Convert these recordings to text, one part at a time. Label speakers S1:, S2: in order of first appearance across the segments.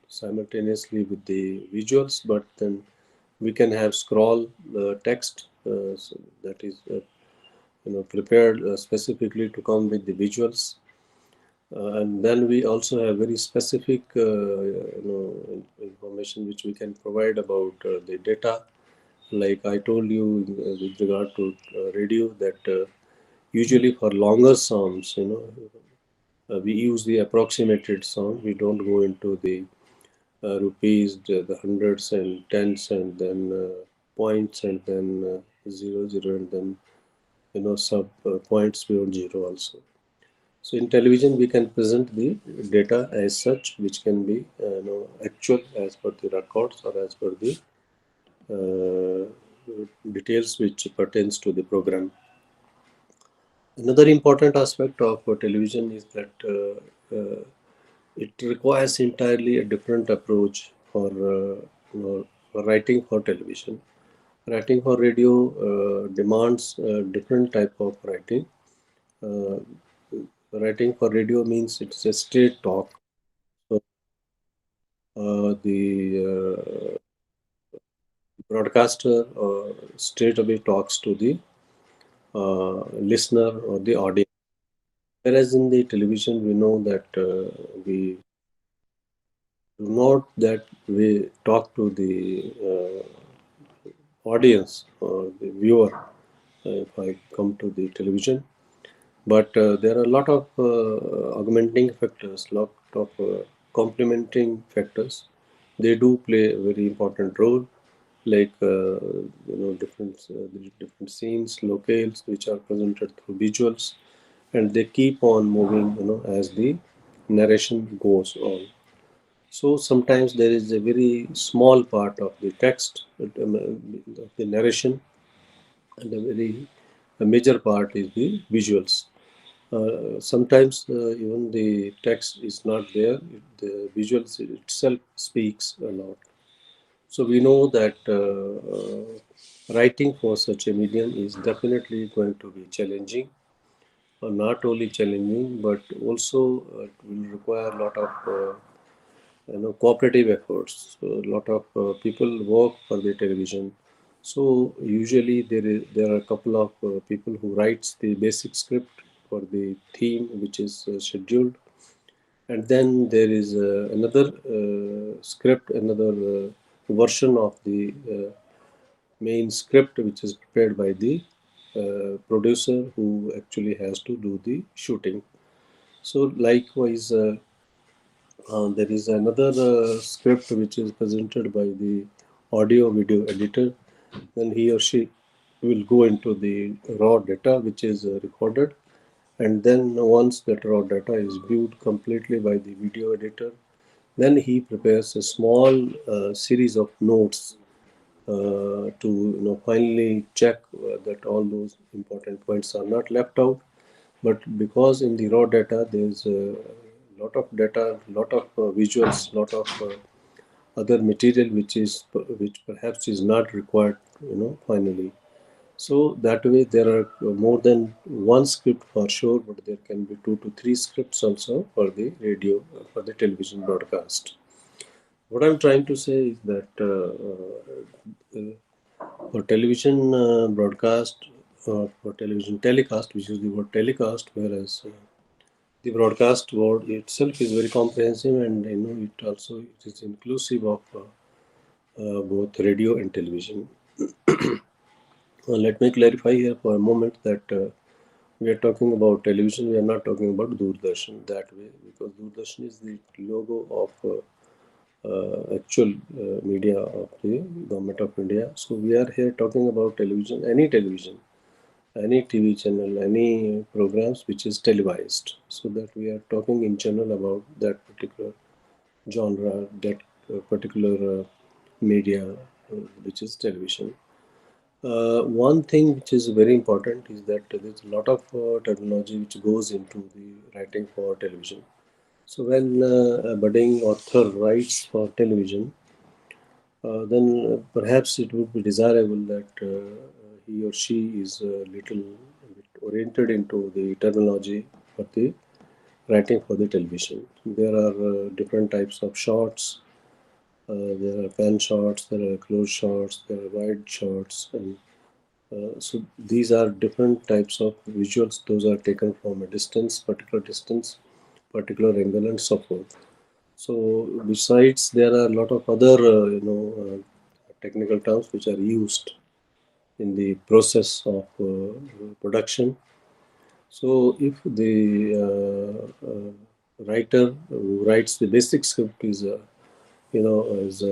S1: simultaneously with the visuals, but then we can have scroll text so that is prepared specifically to come with the visuals. And then we also have very specific information which we can provide about the data. Like I told you with regard to radio, that usually for longer sounds, we use the approximated sound. We don't go into the rupees, the hundreds and tens, and then points, and then zero, zero, and then sub points beyond zero also. So in television, we can present the data as such, which can be actual as per the records or as per the details which pertains to the program. Another important aspect of television is that it requires entirely a different approach for writing for television. Writing for radio demands a different type of writing. Uh, Writing for radio means it's a straight talk. So the broadcaster straight away talks to the listener or the audience. Whereas in the television, we know that we do not that we talk to the audience or the viewer. If I come to the television, but there are a lot of augmenting factors, lot of complementing factors. They do play a very important role, like different scenes, locales, which are presented through visuals, and they keep on moving, as the narration goes on. So sometimes there is a very small part of the text, of the narration, and a major part is the visuals. Sometimes even the text is not there, the visuals itself speaks a lot. So we know that writing for such a medium is definitely going to be challenging. Not only challenging, but also it will require a lot of cooperative efforts. So a lot of people work for the television. So usually there are a couple of people who writes the basic script for the theme which is scheduled, and then there is another script, another version of the main script which is prepared by the producer who actually has to do the shooting. So likewise, there is another script which is presented by the audio video editor. Then he or she will go into the raw data which is recorded, and then once that raw data is viewed completely by the video editor, then he prepares a small series of notes to finally check that all those important points are not left out. But because in the raw data there's a lot of data, lot of visuals, lot of other material which perhaps is not required, finally. So that way there are more than one script for sure, but there can be 2 to 3 scripts also for the radio, for the television broadcast. What I'm trying to say is that for television broadcast, for television telecast, which is the word telecast, whereas the broadcast word itself is very comprehensive, and it also it is inclusive of both radio and television. Let me clarify here for a moment that we are talking about television. We are not talking about Doordarshan that way, because Doordarshan is the logo of actual media of the government of India. So we are here talking about television, any TV channel, any programs which is televised. So that we are talking in general about that particular genre, that particular media, which is television. One thing which is very important is that there's a lot of technology which goes into the writing for television. So when a budding author writes for television, then perhaps it would be desirable that he or she is a little bit oriented into the terminology for the writing for the television. There are different types of shots. There are pan shots, there are close shots, there are wide shots, and so these are different types of visuals. Those are taken from a distance, particular angle, and so forth. So besides, there are a lot of other technical terms which are used in the process of production. So if the writer who writes the basic script is is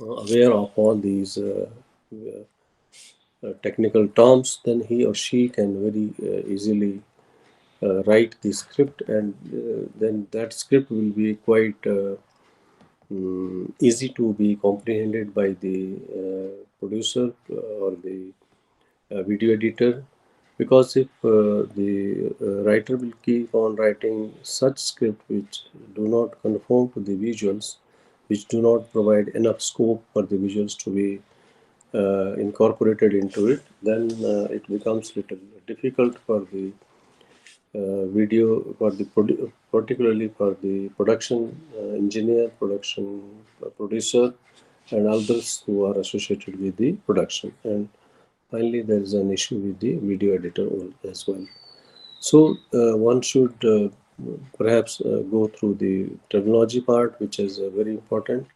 S1: aware of all these technical terms, then he or she can very easily write the script, and then that script will be quite easy to be comprehended by the producer or the video editor. Because if the writer will keep on writing such script which do not conform to the visuals, which do not provide enough scope for the visuals to be incorporated into it, then it becomes little difficult for the video, for the particularly for the production engineer, production producer, and others who are associated with the production. And finally, there is an issue with the video editor as well. So one should perhaps go through the terminology part, which is very important.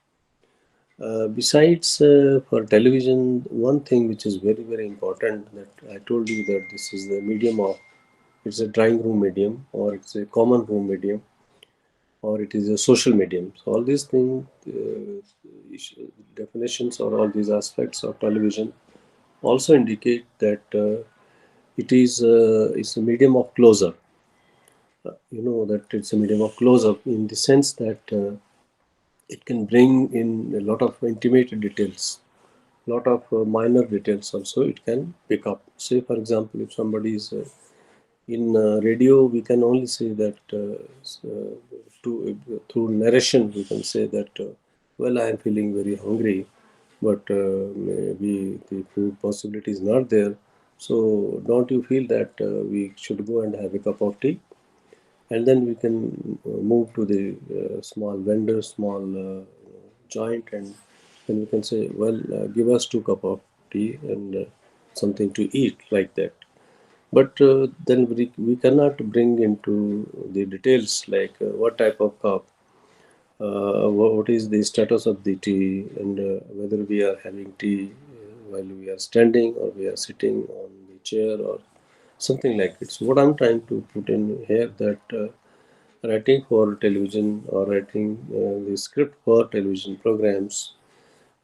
S1: Besides, for television, one thing which is very important, that I told you, that this is the medium of, it's a drawing room medium, or it's a common room medium, or it is a social medium. So all these things, definitions, or all these aspects of television also indicate that it is it's a medium of close-up. That it's a medium of close-up in the sense that it can bring in a lot of intimate details, lot of minor details also it can pick up. Say, for example, if somebody is in radio, we can only say that through narration, we can say that, well, I am feeling very hungry, but maybe the food possibility is not there. So, don't you feel that we should go and have a cup of tea? And then we can move to the small vendor, small joint, and then we can say, well, give us 2 cups of tea and something to eat, like that. But then we cannot bring into the details, like what type of cup, what is the status of the tea, and whether we are having tea while we are standing, or we are sitting on the chair, or something like it. So what I'm trying to put in here, that writing for television, or writing the script for television programs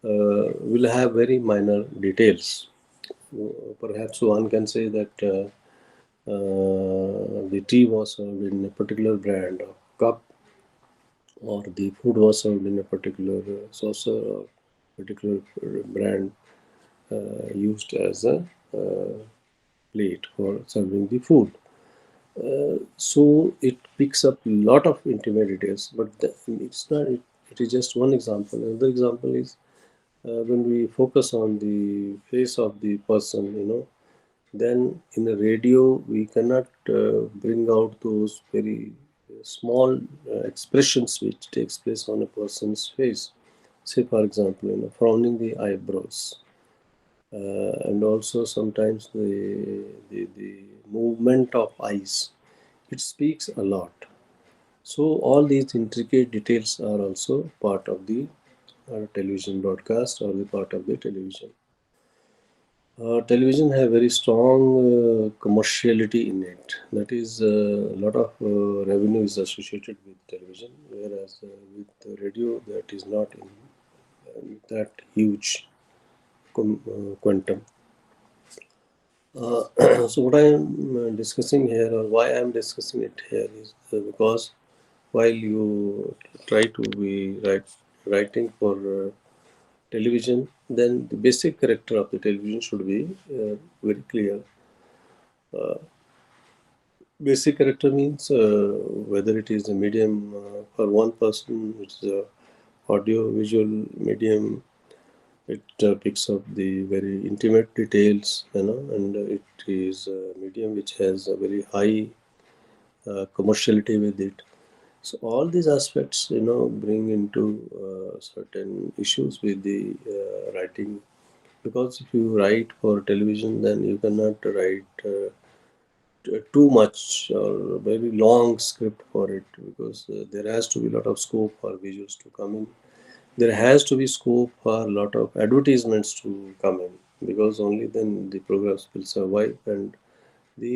S1: will have very minor details. Perhaps one can say that the tea was served in a particular brand of cup, or the food was served in a particular saucer, or particular brand used as a uh, plate for serving the food. So it picks up a lot of intimate details, but it's not. It is just one example. Another example is when we focus on the face of the person. Then in the radio we cannot bring out those very small expressions which takes place on a person's face. Say, for example, frowning the eyebrows, and also sometimes the movement of eyes. It speaks a lot. So all these intricate details are also part of the television broadcast, or the part of the television. Television have very strong commerciality in it. That is, a lot of revenue is associated with television, whereas with the radio, that is not in that huge quantum. So what I am discussing here, or why I am discussing it here, is because while you try to be writing for television, then the basic character of the television should be very clear. Basic character means whether it is a medium for one person, which is a audio visual medium. It picks up the very intimate details, and it is a medium which has a very high commerciality with it. So all these aspects, bring into certain issues with the writing. Because if you write for television, then you cannot write too much or very long script for it, because there has to be a lot of scope for visuals to come in. There has to be scope for a lot of advertisements to come in, because only then the programs will survive. And the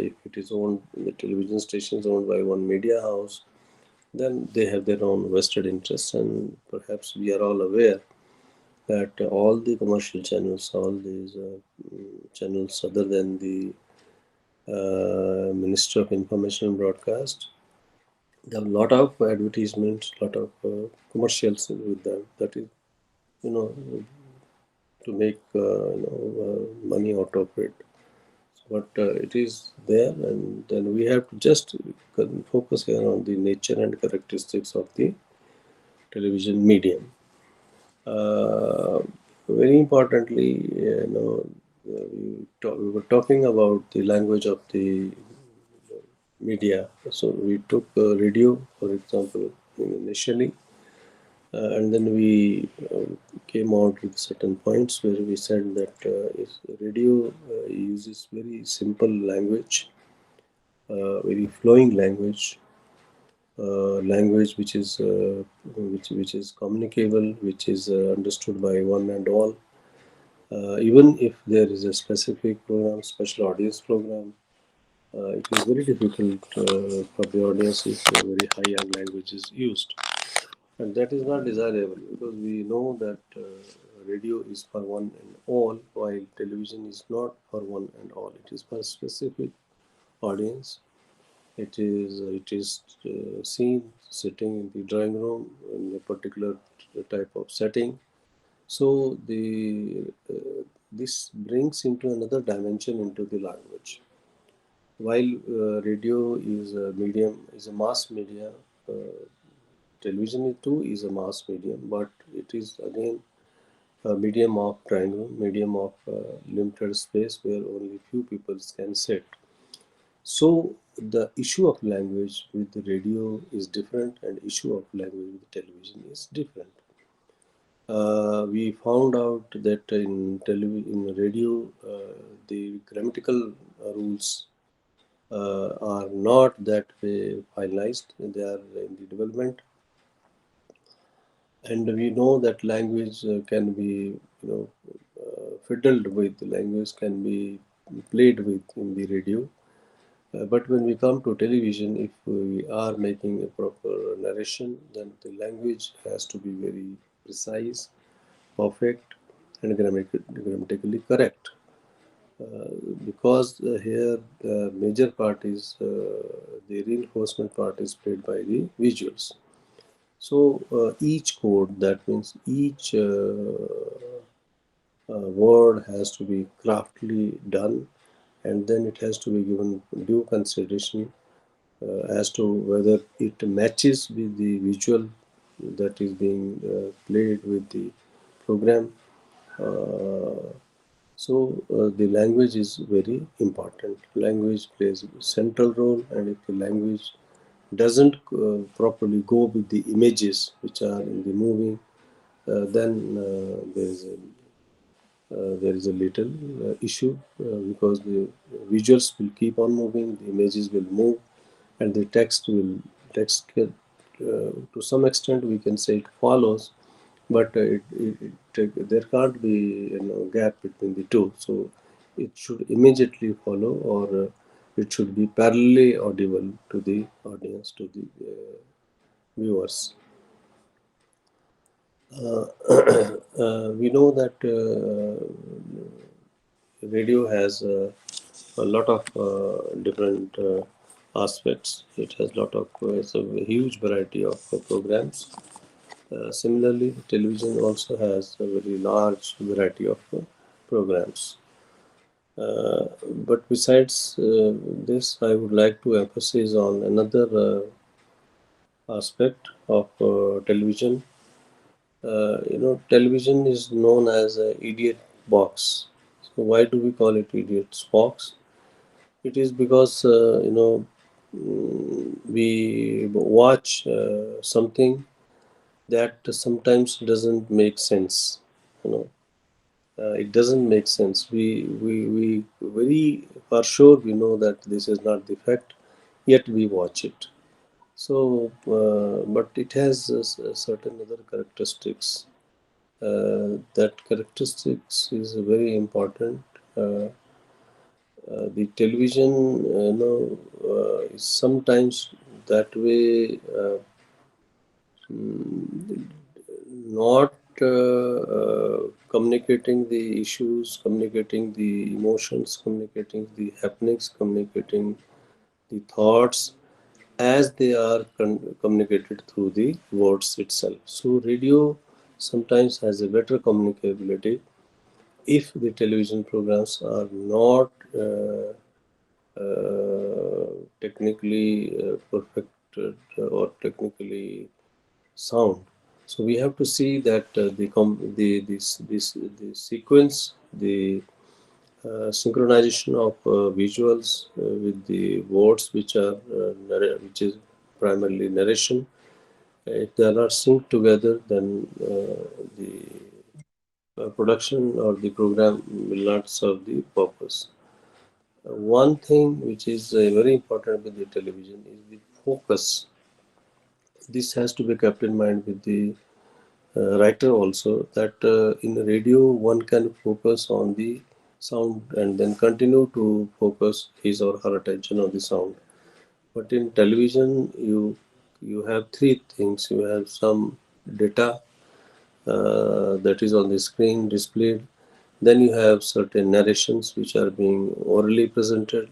S1: if it is owned, the television station is owned by one media house, then they have their own vested interests. And perhaps we are all aware that all the commercial channels, all these channels other than the Minister of Information and Broadcast, there are a lot of advertisements, lot of commercials with them. That is, you know, to make money out of it. But it is there, and then we have to just focus here on the nature and characteristics of the television medium. Uh, Very importantly, we were talking about the language of the media. So we took radio, for example, initially, and then we came out with certain points where we said that radio uses very simple language, very flowing language, language which is communicable, which is understood by one and all. Even if there is a specific program, special audience program, it is very difficult for the audience if a very high-end language is used. And that is not desirable, because we know that radio is for one and all, while television is not for one and all. It is for a specific audience. It is seen sitting in the drawing room in a particular type of setting. So the this brings into another dimension into the language. While radio is a medium, is a mass media, uh, television too is a mass medium, but it is again a medium of drawing room, medium of limited space where only few people can sit. So the issue of language with the radio is different, and issue of language with television is different. We found out that in radio, the grammatical rules are not that way finalized. They are in the development, and we know that language can be, fiddled with. Language can be played with in the radio. But when we come to television, if we are making a proper narration, then the language has to be very precise, perfect, and grammatically correct. Uh, because here the major part is the reinforcement part is played by the visuals. So each code, that means each word has to be craftily done, and then it has to be given due consideration as to whether it matches with the visual that is being played with the program. Uh, so the language is very important. Language plays a central role, and if the language doesn't properly go with the images which are in the movie, then there is a little issue, because the visuals will keep on moving, the images will move, and the text to some extent we can say it follows, but there can't be gap between the two. So it should immediately follow, or it should be parallelly audible to the audience, to the viewers. Uh, we know that radio has a lot of different aspects. It has a lot of it's a huge variety of programs. Similarly, television also has a very large variety of programs. But besides this, I would like to emphasize on another aspect of television. Television is known as a idiot box. So why do we call it idiot's box? It is because we watch something that sometimes doesn't make sense. You know, it doesn't make sense. We very for sure we know that this is not the fact, yet we watch it. So, but it has certain other characteristics. That characteristics is very important. Uh, the television, is sometimes that way. Not communicating the issues, communicating the emotions, communicating the happenings, communicating the thoughts as they are communicated through the words itself. So, radio sometimes has a better communicability if the television programs are not technically perfected or technically sound. So we have to see that the sequence, the synchronization of visuals with the words, which are which is primarily narration. If they are not synced together, then the production or the program will not serve the purpose. One thing which is very important with the television is the focus. This has to be kept in mind with the writer also, that in radio one can focus on the sound and then continue to focus his or her attention on the sound. But in television, you have three things. You have some data that is on the screen displayed. Then you have certain narrations which are being orally presented.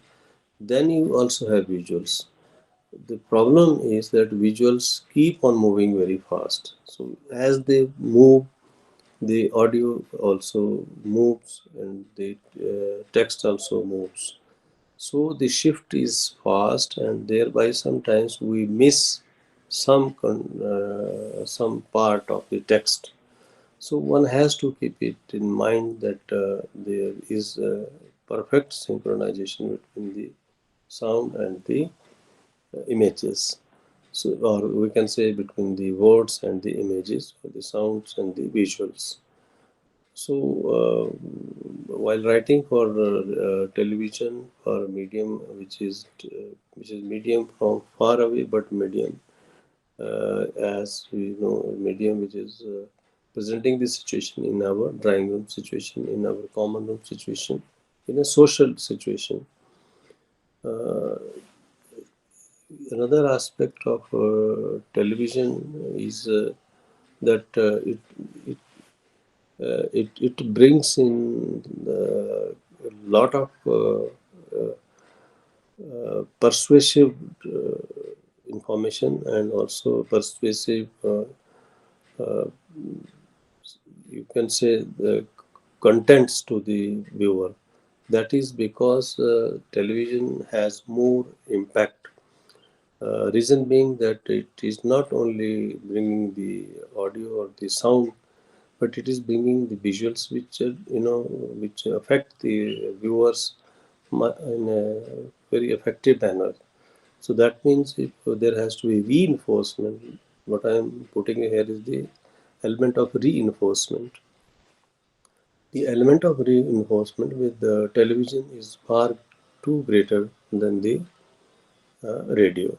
S1: Then you also have visuals. The problem is that visuals keep on moving very fast. So as they move, the audio also moves and the text also moves. So the shift is fast, and thereby sometimes we miss some part of the text. So one has to keep it in mind that there is perfect synchronization between the sound and the images. So, or we can say between the words and the images, or the sounds and the visuals. So, while writing for television or medium, which is medium from far away, but medium, as we know, medium which is presenting the situation in our drawing room situation, in our common room situation, in a social situation. Uh, Another aspect of television is that it brings in a lot of persuasive information and also persuasive, you can say, the contents to the viewer. That is because television has more impact. Reason being that it is not only bringing the audio or the sound, but it is bringing the visuals which which affect the viewers in a very effective manner. So that means if there has to be reinforcement, what I am putting here is the element of reinforcement. The element of reinforcement with the television is far too greater than the radio.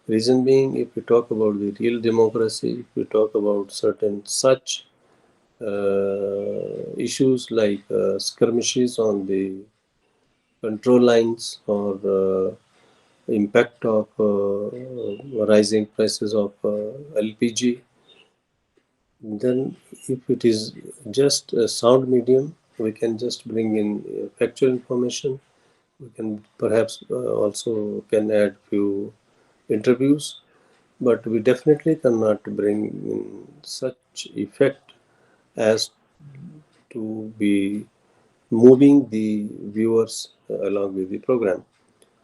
S1: Reason being, if we talk about the real democracy, if we talk about certain such issues like skirmishes on the control lines or impact of rising prices of LPG, then if it is just a sound medium, we can just bring in factual information. We can perhaps also can add few interviews, but we definitely cannot bring in such effect as to be moving the viewers along with the program.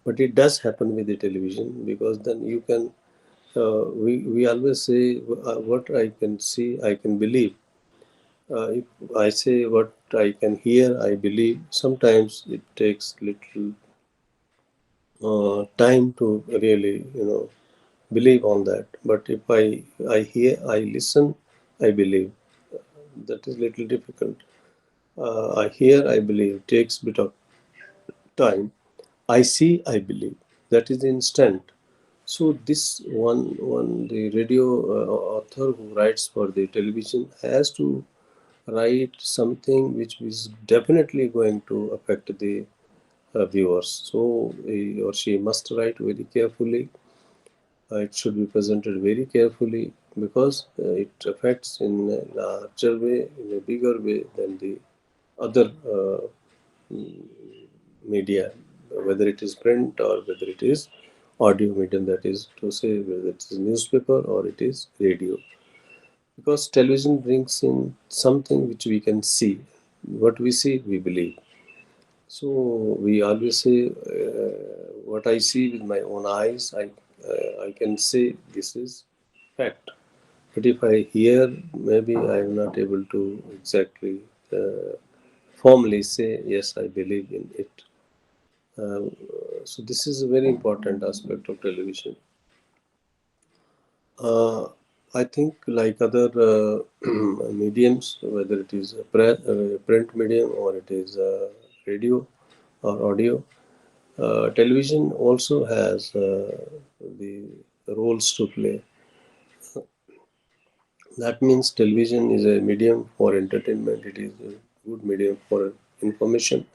S1: But it does happen with the television, because then you can, we always say, what I can see, I can believe. If I say what I can hear, I believe, sometimes it takes little time to really believe on that. But if I hear, I listen, I believe. That is little difficult. I hear, I believe, takes bit of time. I see, I believe. That is instant. So this one the radio author who writes for the television has to write something which is definitely going to affect the viewers. So he or she must write very carefully. It should be presented very carefully because it affects in a larger way, in a bigger way than the other media, whether it is print or whether it is audio medium, that is to say, whether it is newspaper or it is radio. Because television brings in something which we can see. What we see, we believe. So we always say, what I see with my own eyes, I can say this is fact. But if I hear, maybe I am not able to exactly formally say, yes, I believe in it. Um, so this is a very important aspect of television. Uh, I think like other mediums, whether it is a print medium or it is radio or audio, television also has the roles to play. That means television is a medium for entertainment. It is a good medium for information.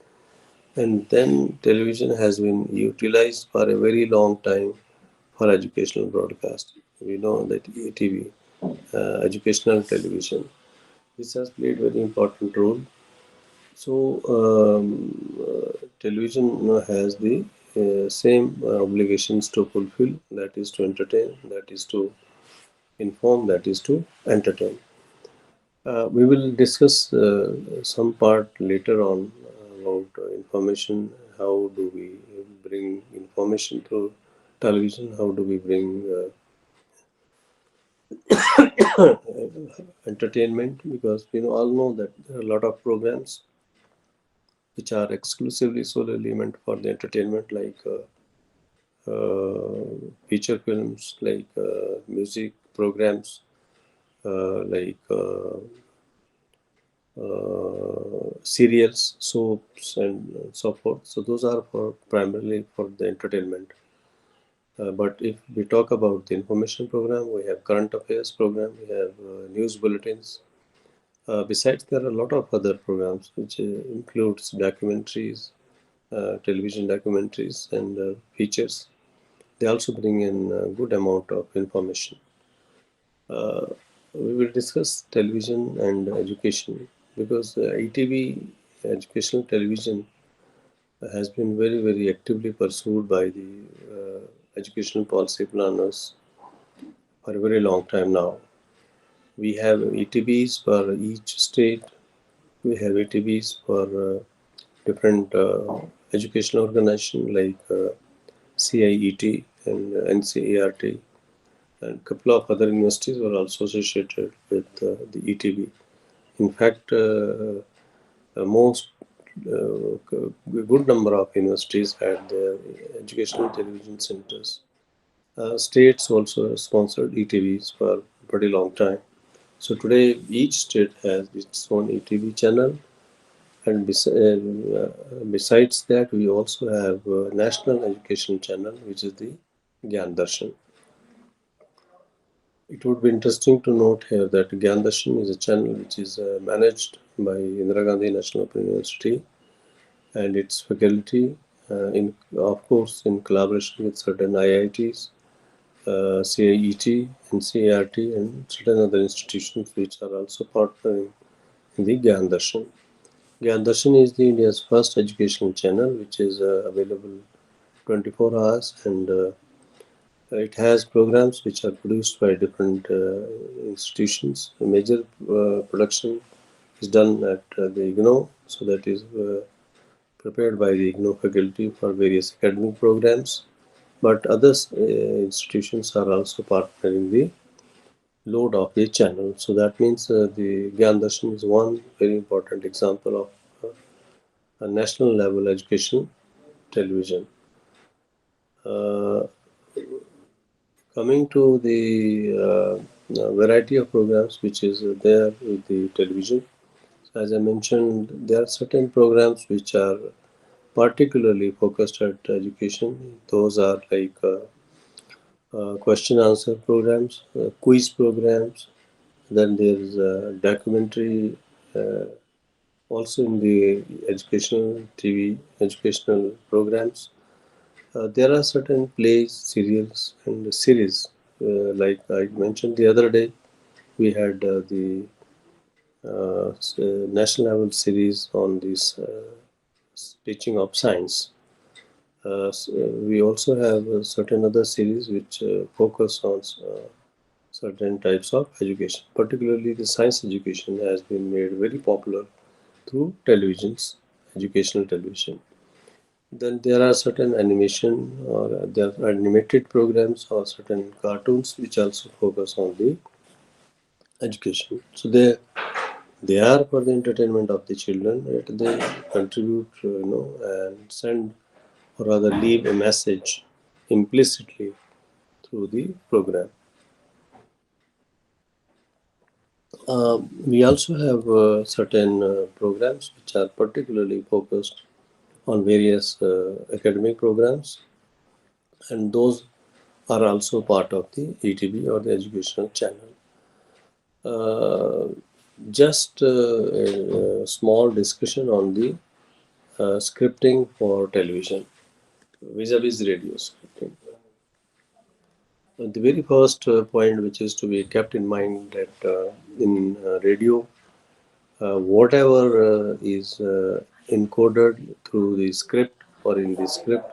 S1: And then television has been utilized for a very long time for educational broadcast. We know that ATV, educational television, this has played very important role. So television has the same obligations to fulfill. That is to entertain. That is to inform. That is to entertain. We will discuss some part later on about information. How do we bring information through television? How do we bring entertainment? Because we all know that there are a lot of programs which are exclusively solely meant for the entertainment, like feature films, like music programs, like serials, soaps, and so forth. So those are for primarily for the entertainment. But if we talk about the information program, we have current affairs program, we have news bulletins. Besides, there are a lot of other programs which includes documentaries, television documentaries, and features. They also bring in a good amount of information. Uh, we will discuss television and education because ETV, educational television, has been very, very actively pursued by the educational policy planners for a very long time now. We have ETVs for each state. We have ETVs for different educational organizations like CIET and NCERT, and a couple of other universities were also associated with the ETV. In fact, most a good number of universities had their educational television centers. States also sponsored ETVs for a pretty long time. So today, each state has its own ETV channel, and besides that, we also have a national education channel, which is the Gyan Darshan. It would be interesting to note here that Gyan Darshan is a channel which is managed by Indira Gandhi National Open University and its faculty, of course, in collaboration with certain IITs, CIET, NCERT, and certain other institutions which are also partnering in the Gyan Darshan. Gyan Darshan is the India's first educational channel which is available 24 hours, and it has programs which are produced by different institutions. A major production is done at the IGNOU, so that is prepared by the IGNOU faculty for various academic programs. But other institutions are also partnering the load of a channel. So that means the Gyan Darshan is one very important example of a national level education television. Uh, Coming to the variety of programs which is there with the television, as I mentioned, there are certain programs which are particularly focused at education. Those are like question answer programs, quiz programs. Then there's documentary, also in the educational TV educational programs. There are certain plays, serials, and series. Like I mentioned the other day, we had the national level series on this teaching of science. We also have certain other series which focus on certain types of education. Particularly, the science education has been made very popular through televisions, educational television. Then there are certain animation or there are animated programs or certain cartoons which also focus on the education. So they are for the entertainment of the children. Yet they contribute, and send or rather leave a message implicitly through the program. We also have certain programs which are particularly focused on various academic programs, and those are also part of the ETV or the educational channel. Uh, just a small discussion on the scripting for television vis-a-vis radio scripting. The very first point which is to be kept in mind that in radio, whatever is encoded through the script or in the script,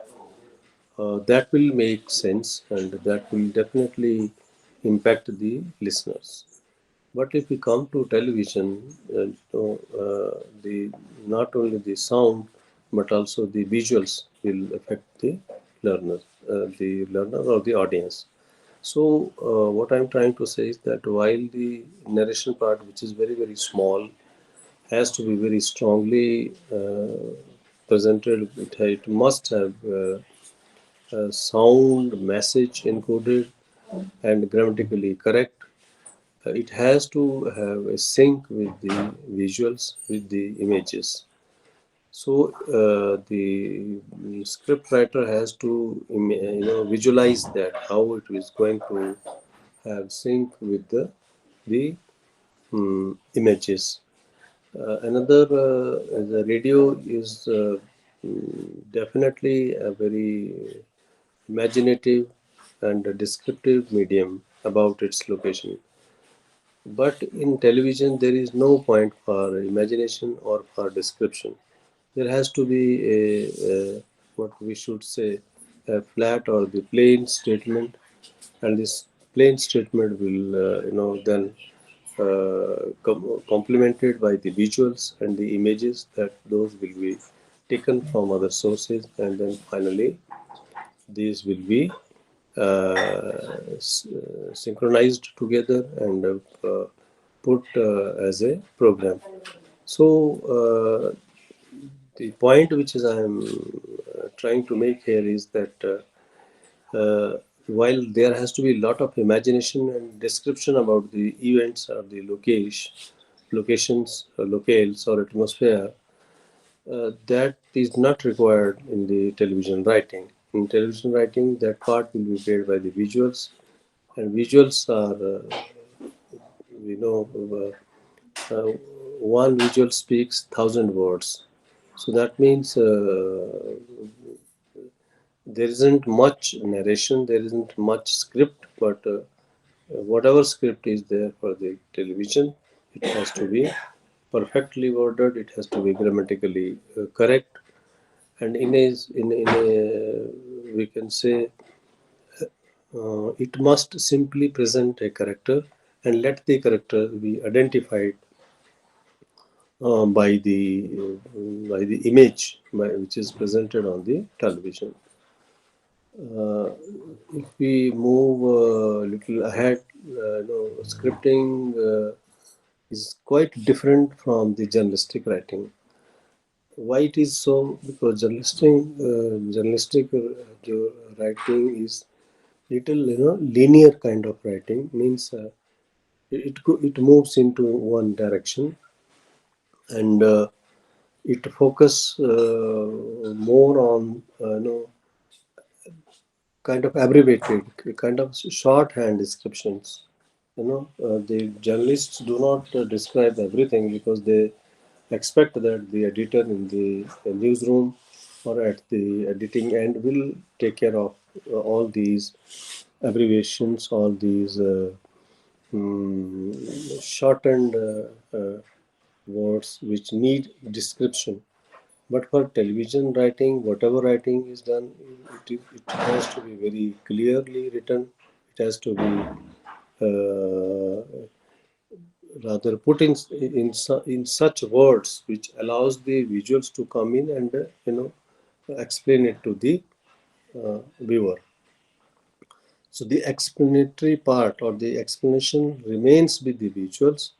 S1: that will make sense and that will definitely impact the listeners. But if we come to television, the not only the sound but also the visuals will affect the learner or the audience. So what I'm trying to say is that while the narration part, which is very very small, has to be very strongly presented, it must have a sound message encoded and grammatically correct. It has to have a sync with the visuals, with the images. So the script writer has to visualize that how it is going to have sync with the images. Another the radio is definitely a very imaginative and a descriptive medium about its location. But in television, there is no point for imagination or for description. There has to be what we should say, a flat or the plain statement, and this plain statement will, then complemented by the visuals and the images that those will be taken from other sources, and then finally these will be synchronized together and put as a program. So the point which is I am trying to make here is that while there has to be a lot of imagination and description about the events or the locations, locales or atmosphere, that is not required in the television writing. In television writing, that part will be played by the visuals, and visuals are, we know, one visual speaks 1,000 words. So that means there isn't much narration, there isn't much script, but whatever script is there for the television, it has to be perfectly worded, it has to be grammatically correct, and in a we can say it must simply present a character and let the character be identified by the image which is presented on the television. Uh, if we move a little ahead, scripting is quite different from the journalistic writing. Why it is so? Because journalistic writing is little, linear kind of writing. Means it moves into one direction, and it focus more on kind of abbreviated, kind of shorthand descriptions. The journalists do not describe everything because they expect that the editor in the newsroom or at the editing end will take care of all these abbreviations, all these shortened words which need description. But for television writing, whatever writing is done, it has to be very clearly written. It has to be rather put in such words which allows the visuals to come in and explain it to the viewer. So the explanatory part or the explanation remains with the visuals,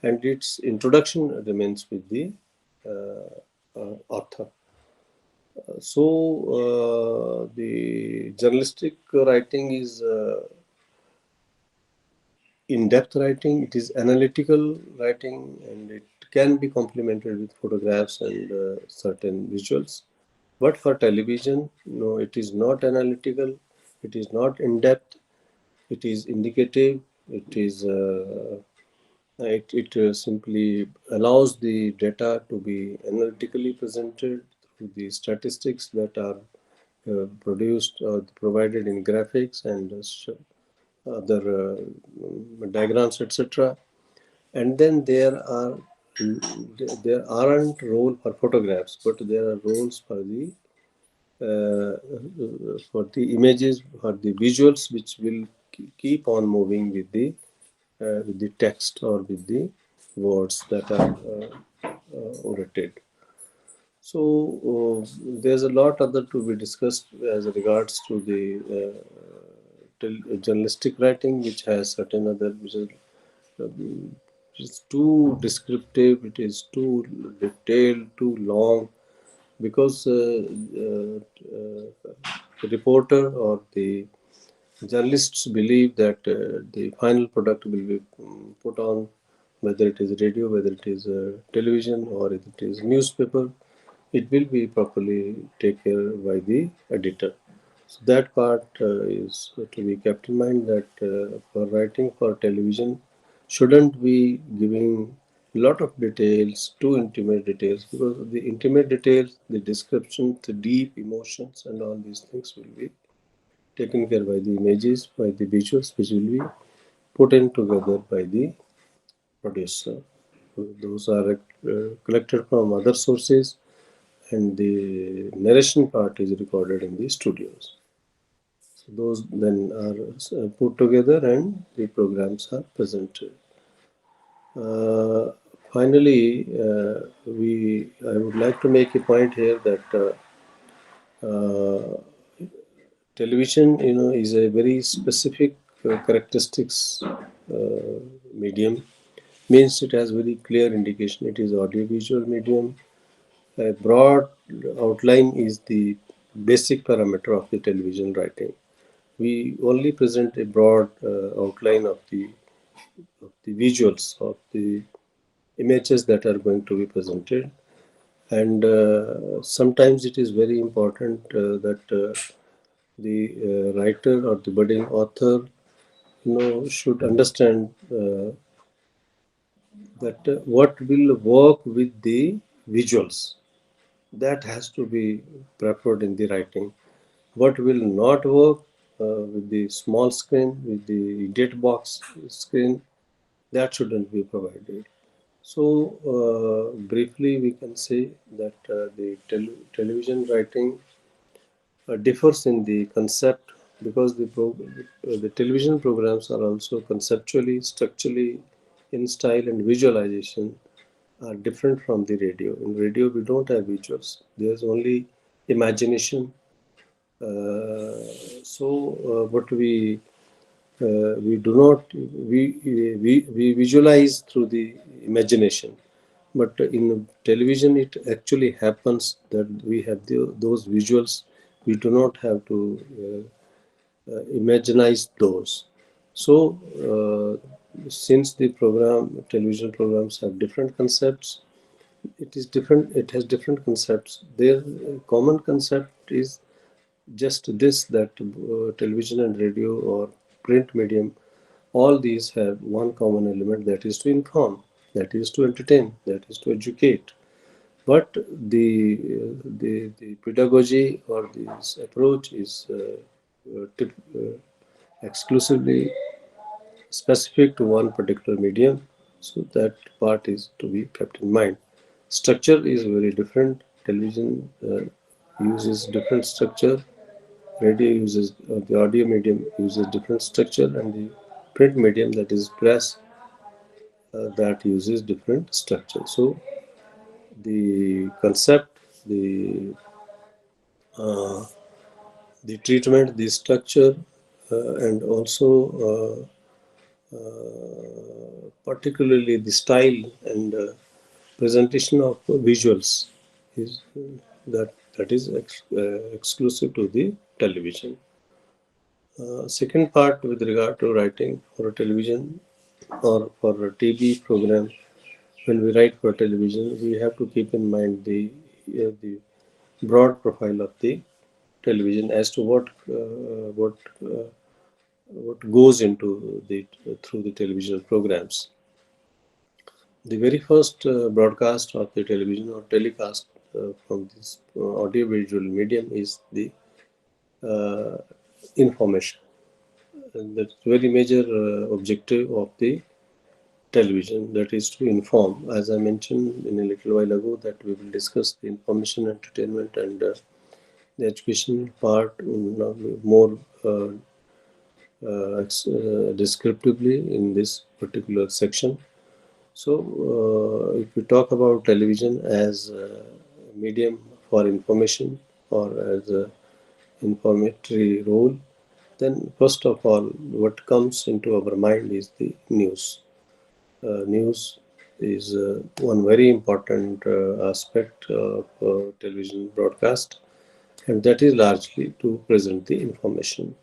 S1: and its introduction remains with the author. So the journalistic writing is in-depth writing. It is analytical writing, and it can be complemented with photographs and certain visuals. But for television, no, it is not analytical. It is not in-depth. It is indicative. It simply allows the data to be analytically presented through the statistics that are produced or provided in graphics and other diagrams, etc. And then there aren't role for photographs, but there are roles for the images, for the visuals, which will keep on moving with the text or with the words that are written. So there's a lot other to be discussed as regards to the journalistic writing, which has certain other which is it's too descriptive, it is too detailed, too long, because the reporter or the journalists believe that the final product will be put on, whether it is radio, whether it is television, or if it is newspaper, it will be properly taken care by the editor. So that part is to be kept in mind, that for writing for television shouldn't be giving a lot of details, too intimate details, because the intimate details, the description, the deep emotions, and all these things will be taken care by the images, by the visuals, which will be put in together by the producer. Those are collected from other sources, and the narration part is recorded in the studios. So those then are put together and the programs are presented. Uh, Finally, I would like to make a point here that television, is a very specific characteristics medium. Means it has very clear indication. It is audiovisual medium. A broad outline is the basic parameter of the television writing. We only present a broad outline of the visuals, of the images that are going to be presented. And sometimes it is very important that the writer or the budding author should understand that what will work with the visuals, that has to be preferred in the writing. What will not work with the small screen, with the date box screen, that shouldn't be provided. So briefly we can say that the television writing differs in the concept, because the television programs are also conceptually, structurally, in style and visualization are different from the radio. In radio, we don't have visuals. There's only imagination. But we do not we visualize through the imagination. But in television, it actually happens that we have those visuals. We do not have to imaginize those. So, since the television programs have different concepts, it is different. It has different concepts. Their common concept is just this: that television and radio or print medium, all these have one common element, that is to inform, that is to entertain, that is to educate. But the pedagogy or this approach is exclusively specific to one particular medium, so that part is to be kept in mind. Structure is very different. Television uses different structure, radio uses the audio medium uses different structure, and the print medium, that is press, that uses different structure. So the concept, uh, the treatment, the structure, and also particularly the style and presentation of visuals is that is exclusive to the television. Second part, with regard to writing for a television or for a TV program, when we write for television, we have to keep in mind the broad profile of the television as to what goes into the through the television programs. The very first broadcast of the television or telecast from this audio-visual medium is the uh, information. And that's very major objective of the television, that is to inform. As I mentioned in a little while ago, that we will discuss the information, entertainment, and the education part more descriptively in this particular section. So, if we talk about television as a medium for information or as a informatory role, then first of all, what comes into our mind is the news. News is one very important aspect of television broadcast, and that is largely to present the information.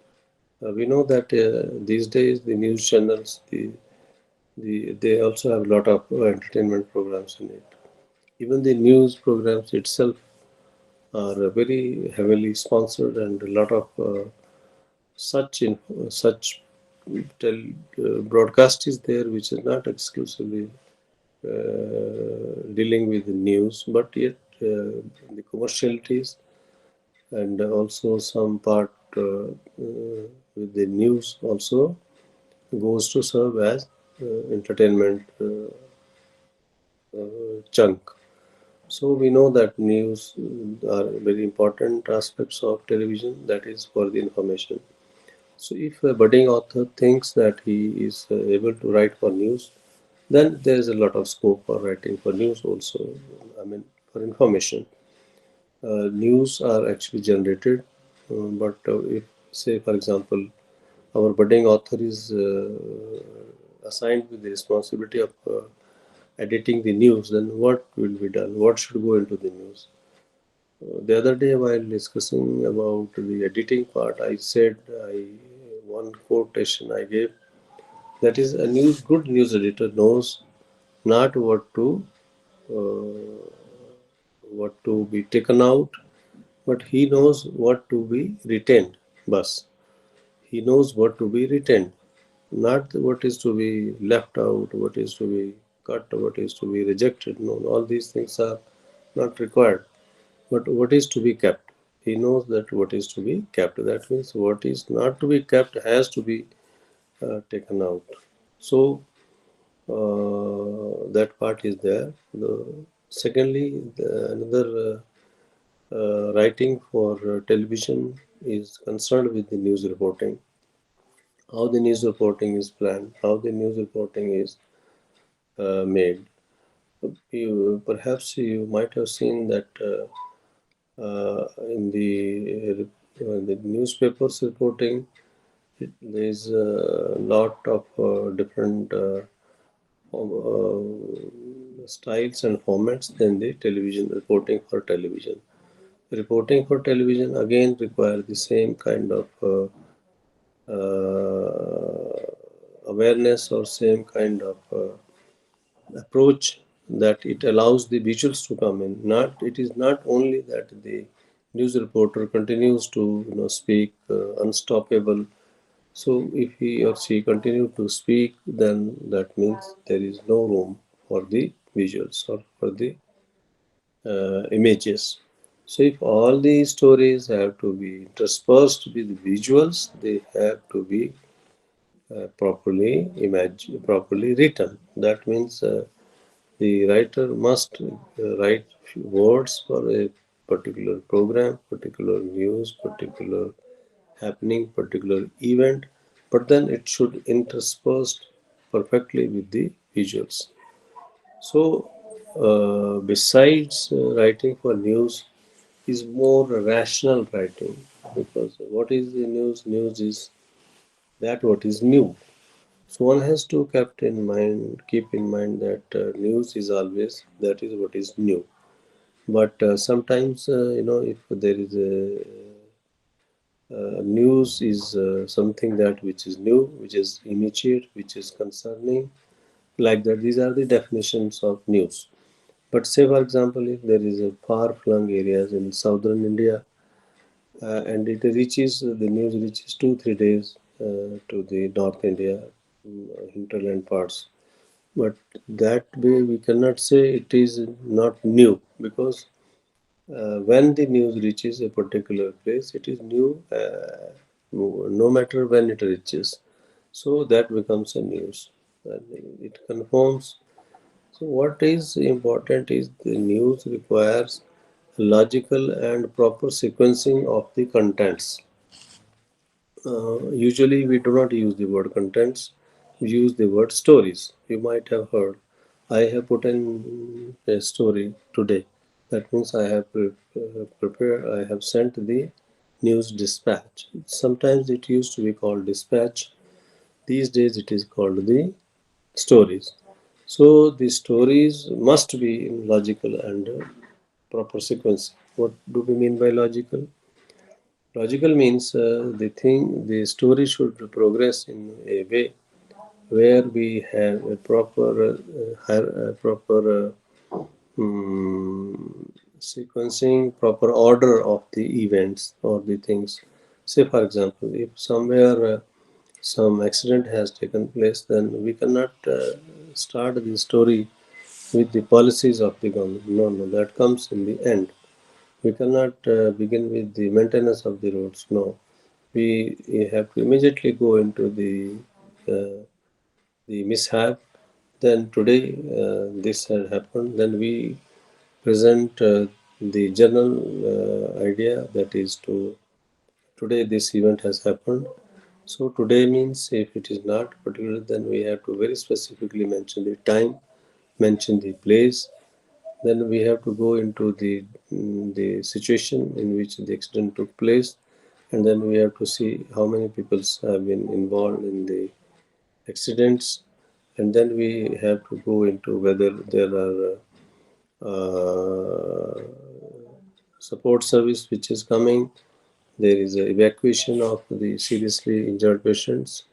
S1: We know that these days the news channels, they also have a lot of entertainment programs in it. Even the news programs itself are very heavily sponsored, and a lot of such broadcast is there, which is not exclusively dealing with the news, but yet the commercialities and also some part with the news also goes to serve as entertainment chunk. So we know that news are very important aspects of television, that is for the information. So if a budding author thinks that he is able to write for news, then there is a lot of scope for writing for news also. I mean, for information. News are actually generated, but if, say, for example, our budding author is assigned with the responsibility of editing the news, then what will be done? What should go into the news? The other day, while discussing about the editing part, I said one quotation I gave, that is, a good news editor knows not uh, what to be taken out, but he knows what to be retained. Bus. He knows what to be retained, not what is to be left out, what is to be cut, what is to be rejected. No, all these things are not required. But what is to be kept? He knows that what is to be kept. That means what is not to be kept has to be taken out. So that part is there. Secondly, another writing for television is concerned with the news reporting. How the news reporting is planned, how the news reporting is made. Perhaps you might have seen that in the newspapers reporting, there is a lot of different styles and formats than the television reporting for television. Reporting for television again require the same kind of awareness or same kind of approach, that it allows the visuals to come in. Not it is not only that the news reporter continues to speak unstoppable. So if he or she continue to speak, then that means there is no room for the visuals or for the images. So if all these stories have to be interspersed with visuals, they have to be properly written. That means the writer must write words for a particular program, particular news, particular happening, particular event, but then it should interspersed perfectly with the visuals. So, besides writing for news, is more rational writing, because what is the news? News is that what is new. So one has to keep in mind that news is always that is what is new. But sometimes if there is a news is something that which is new, which is immediate, which is concerning, like that. These are the definitions of news. But say for example, if there is a far-flung areas in southern India, and it reaches the news reaches 2 3 days to the North India, hinterland parts. But that way we cannot say it is not new, because when the news reaches a particular place, it is new, no matter when it reaches. So that becomes a news. And it confirms. So what is important is the news requires logical and proper sequencing of the contents. Usually we do not use the word contents, we use the word stories. You might have heard, I have put in a story today. That means I have prepared, I have sent the news dispatch. Sometimes it used to be called dispatch. These days it is called the stories. So the stories must be in logical and proper sequence. What do we mean by logical? Logical means the story should progress in a way where we have a proper sequencing, proper order of the events or the things. Say, for example, if somewhere some accident has taken place, then we cannot start the story with the policies of the government. No, no, that comes in the end. We cannot begin with the maintenance of the roads. No, we have to immediately go into the mishap. Then today this had happened. Then we present the general idea, that is to today this event has happened. So today means if it is not particular, then we have to very specifically mention the time, mention the place. Then we have to go into the situation in which the accident took place, and then we have to see how many people have been involved in the accidents, and then we have to go into whether there are support service which is coming. There is a evacuation of the seriously injured patients,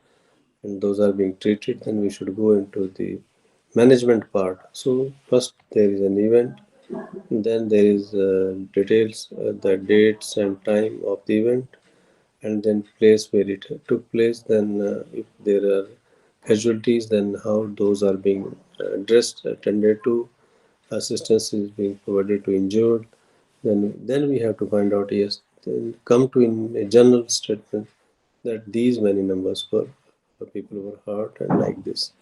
S1: and those are being treated. Then we should go into the management part. So first there is an event, then there is details, the dates and time of the event, and then place where it took place. Then if there are casualties, then how those are being addressed, attended to, assistance is being provided to injured. Then we have to find out, yes, then come to in a general statement that these many numbers were people were hurt and like this.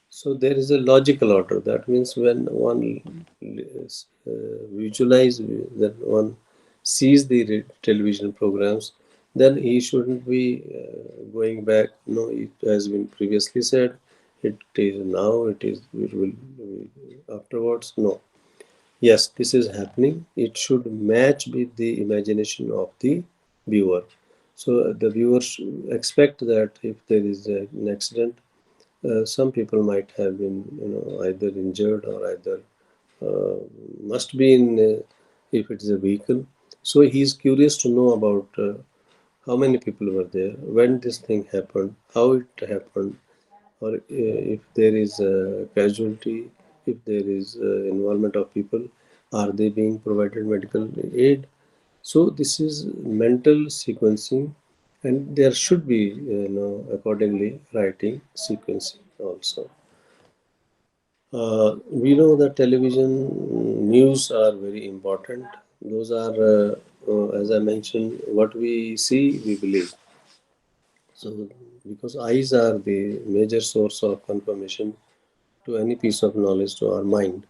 S1: So there is a logical order. That means when one visualize, that one sees the television programs, then he shouldn't be going back. No, it has been previously said. It is now. It will afterwards. No. Yes, this is happening. It should match with the imagination of the viewer. So the viewers expect that if there is an accident, some people might have been, either injured or either uh, must be in, if it is a vehicle. So he is curious to know about how many people were there, when this thing happened, how it happened, or if there is a casualty, if there is involvement of people, are they being provided medical aid? So this is mental sequencing, and there should be, accordingly writing sequencing also. We know that television news are very important. Those are, as I mentioned, what we see, we believe. So, because eyes are the major source of confirmation to any piece of knowledge to our mind.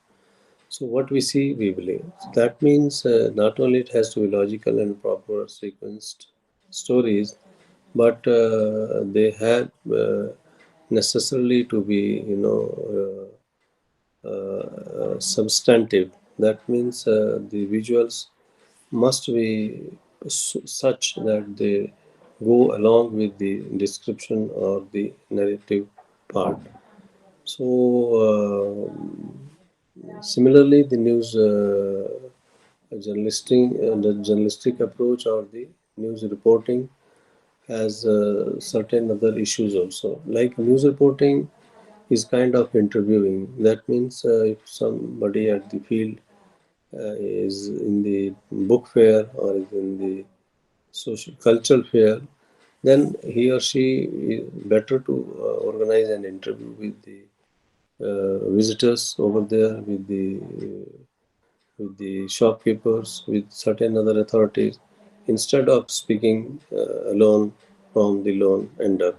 S1: So, what we see, we believe. So that means not only it has to be logical and proper sequenced stories, but they have necessarily to be, substantive. That means the visuals must be such that they go along with the description or the narrative part. So, similarly, the news the journalistic approach or the news reporting has certain other issues also. Like news reporting is kind of interviewing. That means if somebody at the field is in the book fair or is in the social cultural fair, then he or she is better to organize an interview with the visitors over there, with the shopkeepers, with certain other authorities, instead of speaking alone from the lone ender.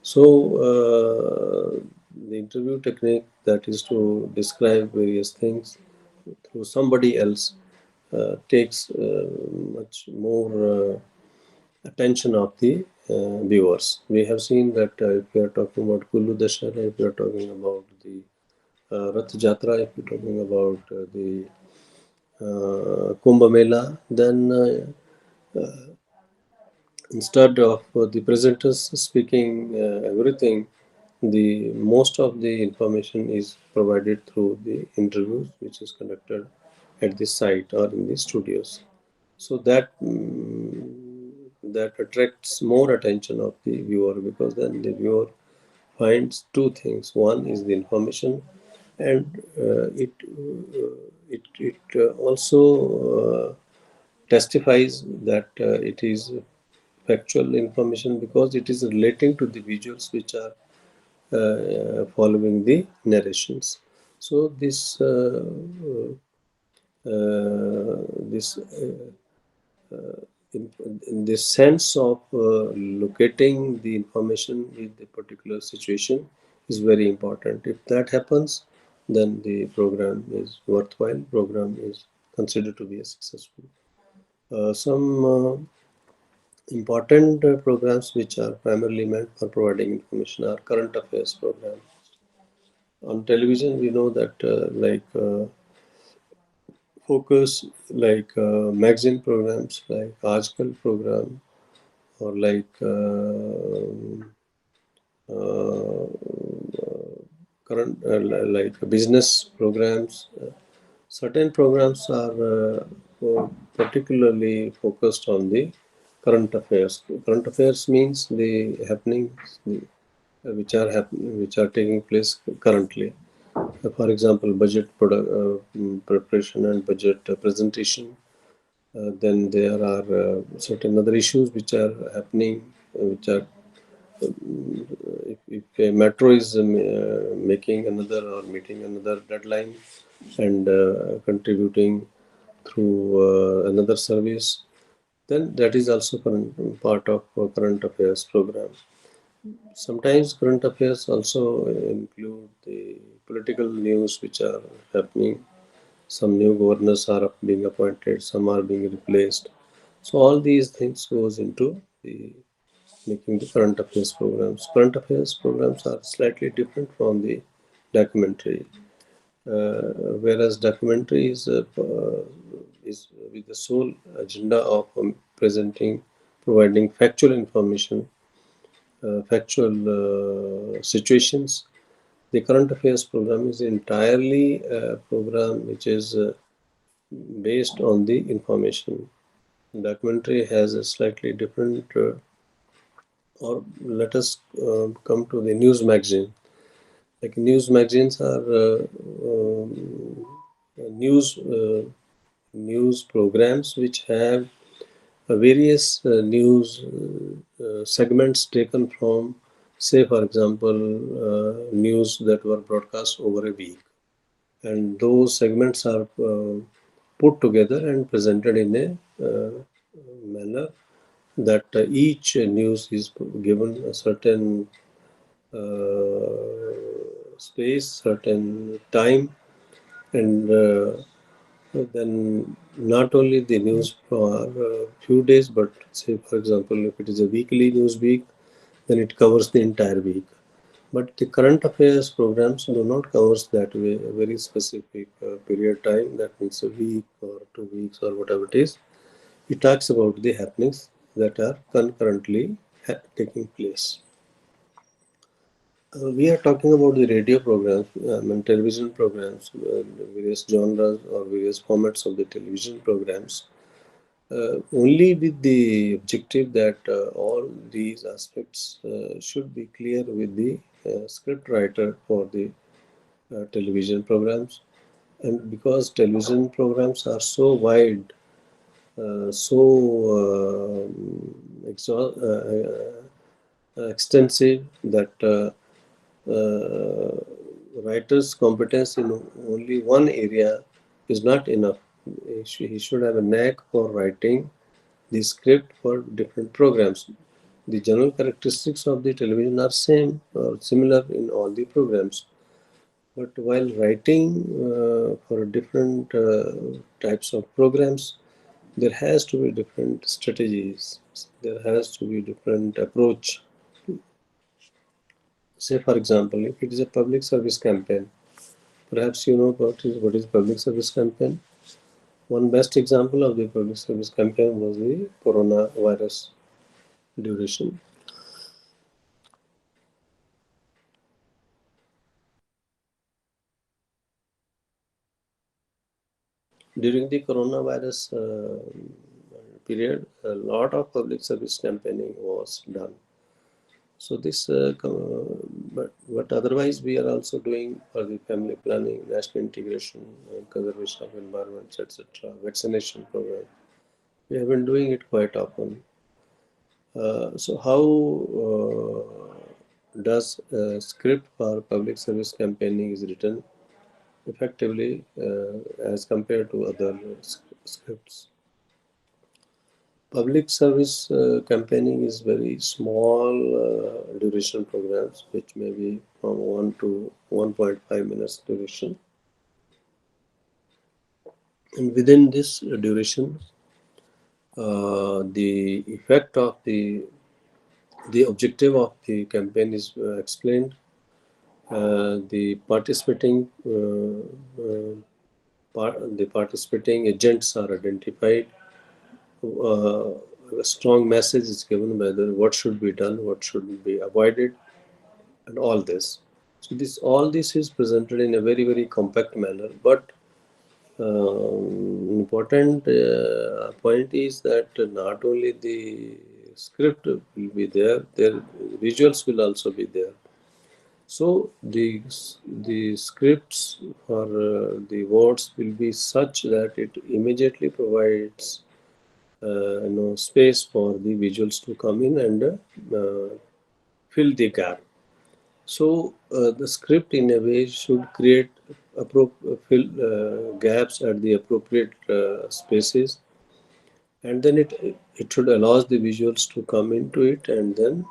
S1: So, the interview technique, that is to describe various things through somebody else, takes much more attention of the viewers. We have seen that if we are talking about Kullu Dashara, if we are talking about the Rath Jatra, if we are talking about the Kumbh Mela, then instead of the presenters speaking everything, the most of the information is provided through the interviews which is conducted at the site or in the studios. So that that attracts more attention of the viewer, because then the viewer finds two things. One is the information, and it also testifies that it is factual information, because it is relating to the visuals which are following the narrations. So this in this sense of locating the information with the particular situation is very important. If that happens, then the program is worthwhile. Program is considered to be a successful. Some important programs which are primarily meant for providing information are current affairs programs. On television, we know that focus, like magazine programs like Aajkal program, or like uh, current like business programs. Certain programs are particularly focused on the current affairs. Current affairs means the happenings which are taking place currently. For example, preparation and budget presentation. Then there are certain other issues which are happening, which are if a metro is making another or meeting another deadline and contributing through another service, then that is also part of current affairs program. Sometimes current affairs also include the political news which are happening. Some new governors are being appointed, some are being replaced. So all these things goes into the making the current affairs programs. Current affairs programs are slightly different from the documentary, whereas documentary is with the sole agenda of presenting, providing factual information factual situations. The current affairs program is entirely a program which is based on the information. Documentary has a slightly different, or let us come to the news magazine. Like news magazines are news news programs which have various news segments taken from, say, for example, news that were broadcast over a week, and those segments are put together and presented in a manner that each news is given a certain space, certain time, and then not only the news for a few days, but say, for example, if it is a weekly news week, then it covers the entire week. But the current affairs programs do not cover that way, a very specific period time, that means a week or 2 weeks or whatever it is. It talks about the happenings that are concurrently taking place. We are talking about the radio programs and television programs, various genres or various formats of the television programs, only with the objective that all these aspects should be clear with the script writer for the television programs. And because television programs are so wide, so extensive, that writer's competence in only one area is not enough. He should have a knack for writing the script for different programs. The general characteristics of the television are same or similar in all the programs. But while writing for different types of programs, there has to be different strategies. There has to be different approach. Say, for example, if it is a public service campaign, perhaps you know what is public service campaign. One best example of the public service campaign was the coronavirus duration. During the coronavirus period, a lot of public service campaigning was done. So this, but otherwise we are also doing for the family planning, national integration, conservation of environments, etc., vaccination program. We have been doing it quite often. So how does a script for public service campaigning is written effectively as compared to other scripts? Public service campaigning is very small duration programs, which may be from 1 to 1.5 minutes duration. And within this duration, the effect of the objective of the campaign is explained. The participating agents are identified. A strong message is given whether what should be done, what should be avoided, and all this. So all this is presented in a very compact manner. But important point is that not only the script will be there, their visuals will also be there. So the scripts or the words will be such that it immediately provides space for the visuals to come in and fill the gap. So the script in a way should create fill gaps at the appropriate spaces, and then it should allow the visuals to come into it and then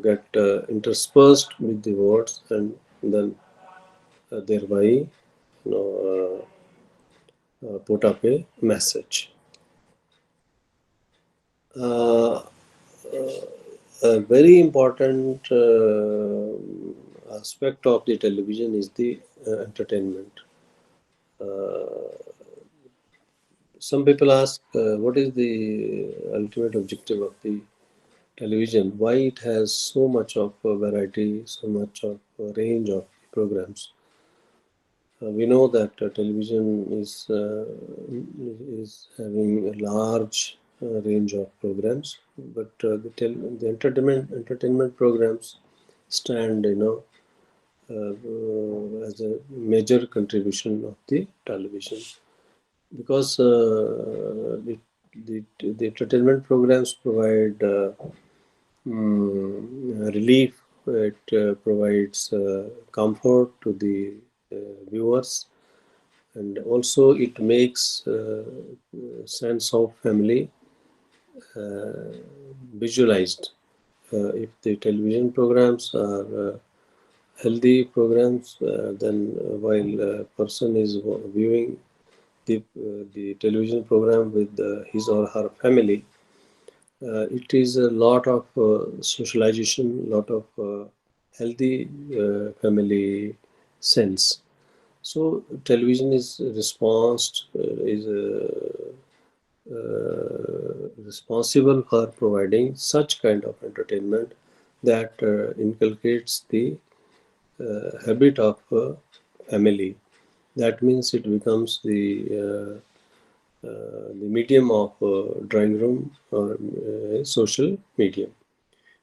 S1: get interspersed with the words, and then thereby put up a message. Uh, a very important aspect of the television is the entertainment. Some people ask, what is the ultimate objective of the television, why it has so much of variety, so much of range of programs. We know that television is having a large range of programs, but the entertainment programs stand, as a major contribution of the television, because the entertainment programs provide relief. It provides comfort to the viewers, and also it makes sense of family visualized. If the television programs are healthy programs, then while a person is viewing the television program with his or her family, it is a lot of socialization, lot of healthy family sense. So television is responsible for providing such kind of entertainment that inculcates the habit of family. That means it becomes the medium of drawing room or social medium.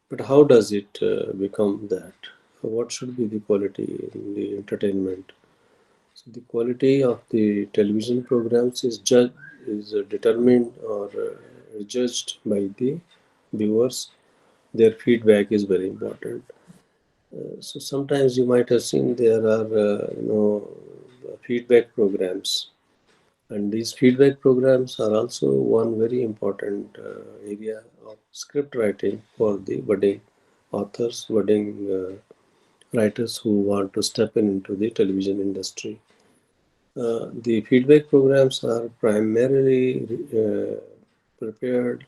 S1: But how does it become that? What should be the quality in the entertainment? So the quality of the television programs is determined or judged by the viewers. Their feedback is very important. So sometimes you might have seen there are feedback programs, and these feedback programs are also one very important area of script writing for the budding authors, budding writers who want to step into the television industry. The feedback programs are primarily prepared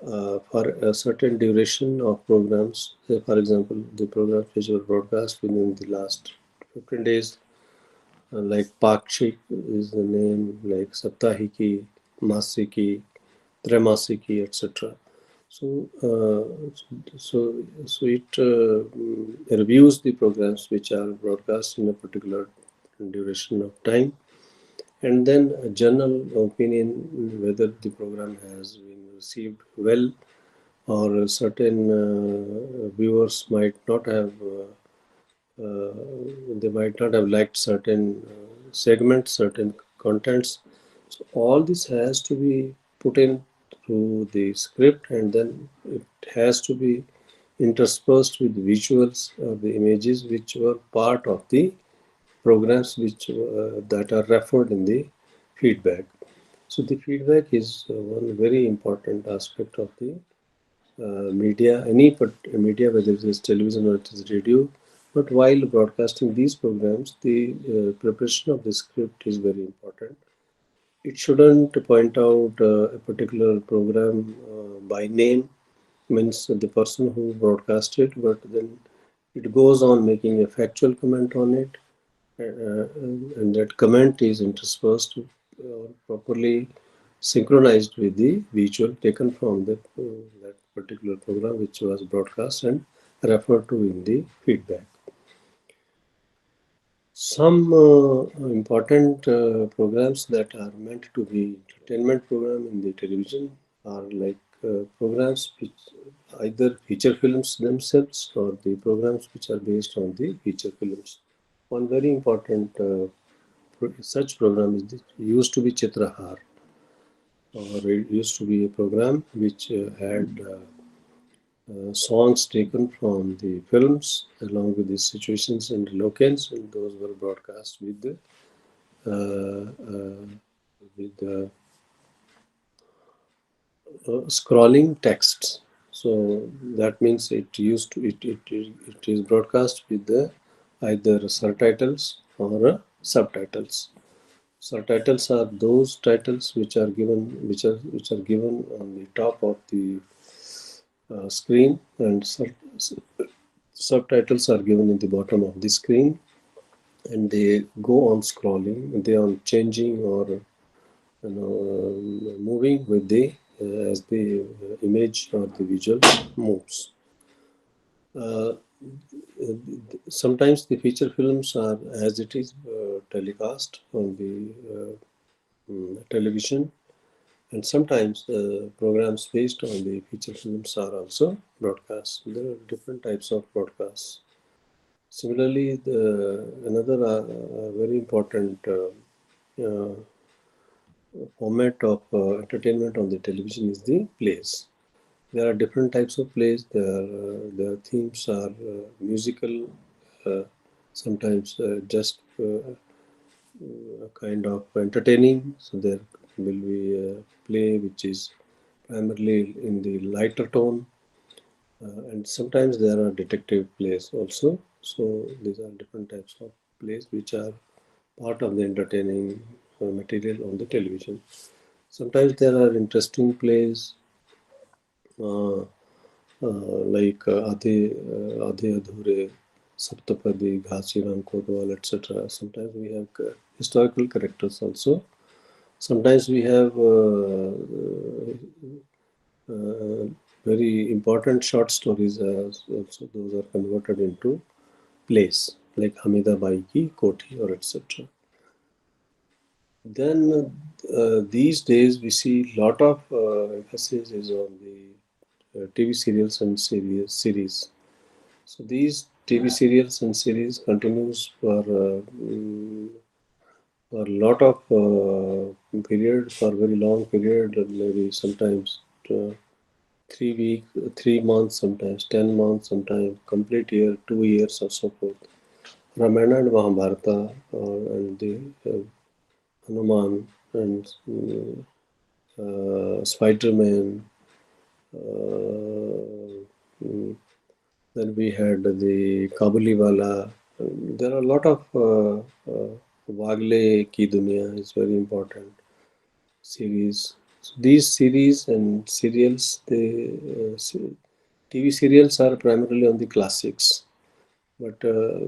S1: for a certain duration of programs. Say, for example, the programs which were broadcast within the last 15 days, like Pakshik is the name, like Saptahiki, Masiki, Tremasiki, etc. So, so it reviews the programs which are broadcast in a particular duration of time, and then a general opinion whether the program has been received well, or certain viewers might not have they might not have liked certain segments, certain contents. So all this has to be put in through the script, and then it has to be interspersed with visuals or the images which were part of the programs which that are referred in the feedback. So the feedback is one very important aspect of the media, media, whether it is television or it is radio. But while broadcasting these programs, the preparation of the script is very important. It shouldn't point out a particular program by name, means the person who broadcasted, but then it goes on making a factual comment on it, and that comment is interspersed or properly synchronized with the visual taken from that particular program which was broadcast and referred to in the feedback. Some important programs that are meant to be entertainment program in the television are like programs which either feature films themselves or the programs which are based on the feature films. One very important such program used to be Chitrahar, or it used to be a program which had songs taken from the films along with the situations and locations, and those were broadcast with the scrolling texts. So that means it is broadcast with the either subtitles or subtitles. Subtitles are those titles which are given, which are given on the top of the screen, and subtitles are given in the bottom of the screen, and they go on scrolling, they are changing or moving with the as the image or the visual moves. Uh, Sometimes the feature films are as it is telecast on the television, and sometimes programs based on the feature films are also broadcast. There are different types of broadcasts. Similarly, another very important uh, format of entertainment on the television is the plays. There are different types of plays. Their themes are musical, uh, sometimes just kind of entertaining. So there will be a play which is primarily in the lighter tone, and sometimes there are detective plays also. So these are different types of plays which are part of the entertaining material on the television. Sometimes there are interesting plays uh, like Adhe Adhure, Saptapadi, Ghasiran, Kodwal, etc. Sometimes we have historical characters also. Sometimes we have very important short stories. Also, those are converted into plays like Hamida Bai Ki Koti or etc. Then these days we see lot of emphasis is on the TV serials and series. So these TV serials and series continues for a lot of period, for very long period, maybe sometimes 3 weeks, 3 months, sometimes 10 months, sometimes complete year, 2 years, or so forth. Ramayana and Mahabharata and the Hanuman and Spider-Man. Then we had the Kabuliwala. There are a lot of Wagle Ki Duniya is very important series. So these series and serials, TV serials are primarily on the classics, but